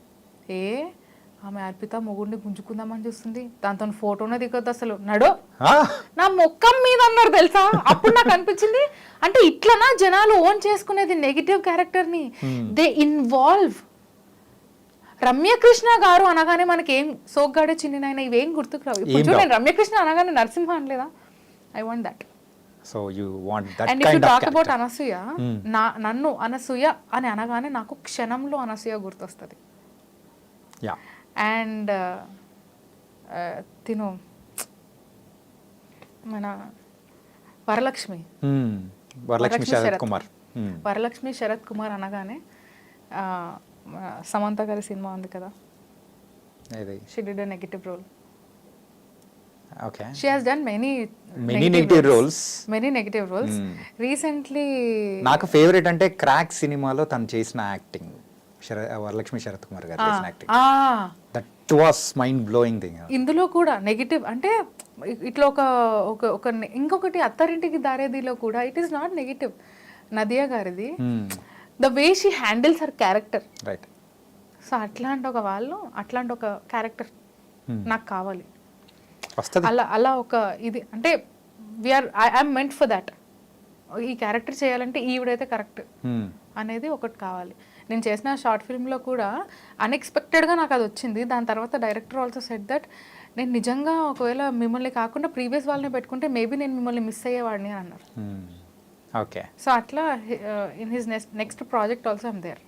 ఆమె అర్పిత మొగుడిని గుంజుకుందామని చూస్తుంది, దాంతో ఫోటోనే దిగొద్దు అసలు నడో నా మొక్కం మీద అన్నారు తెలుసా. అప్పుడు నాకు అనిపించింది అంటే ఇట్లనా జనాలు ఓన్ చేసుకునేది నెగిటివ్ క్యారెక్టర్ని. They involve. రమ్యకృష్ణ గారు అనగానే మనకి ఏం సోగ్గాడే చిన్ననాయన ఇవేం గుర్తుకు రావు. ఇప్పుడు నేను రమ్యకృష్ణ అనగానే నరసింహ అనలేదా? I want that. So you want that and if you kind of talk about Anasuya, నన్ను అనసూయ అని అనగానే నాకు క్షణంలో అనసూయ గుర్తొస్తుంది. యా. అండ్ తిను మన వరలక్ష్మి శరత్ కుమార్. వరలక్ష్మి శరత్ కుమార్ అనగానే సమంత గారి సినిమా ఉంది కదా, she did a negative role. Okay. She has done many negative roles. Recently నాకు ఫేవరెట్ అంటే క్రాక్ సినిమాలో తను చేసిన యాక్టింగ్, వరలక్ష్మి శరత్ కుమార్ గారు చేసిన acting, that was mind blowing thing. ఇందులో కూడా నెగటివ్ అంటే ఇట్లా ఒక ఇంకొకటి అత్తారింటికి దారేదిలో కూడా it is not negative. Nadiya గారిది the way she handles her character. Right. So అట్లాంటి ఒక క్యారెక్టర్ నాకు కావాలి. అలా ఒక ఇది అంటే ఐఎమ్ మెంట్ ఫర్ దాట్. ఈ క్యారెక్టర్ చేయాలంటే ఈవిడైతే కరెక్ట్ అనేది ఒకటి కావాలి. నేను చేసిన షార్ట్ ఫిల్మ్లో కూడా అన్ఎక్స్పెక్టెడ్గా నాకు అది వచ్చింది. దాని తర్వాత డైరెక్టర్ ఆల్సో సెడ్ దట్ నేను నిజంగా ఒకవేళ మిమ్మల్ని కాకుండా ప్రీవియస్ వాళ్ళని పెట్టుకుంటే మేబీ నేను మిమ్మల్ని మిస్ అయ్యేవాడిని అని అన్నారు. ఓకే. సో అట్లా in his next project also I'm there.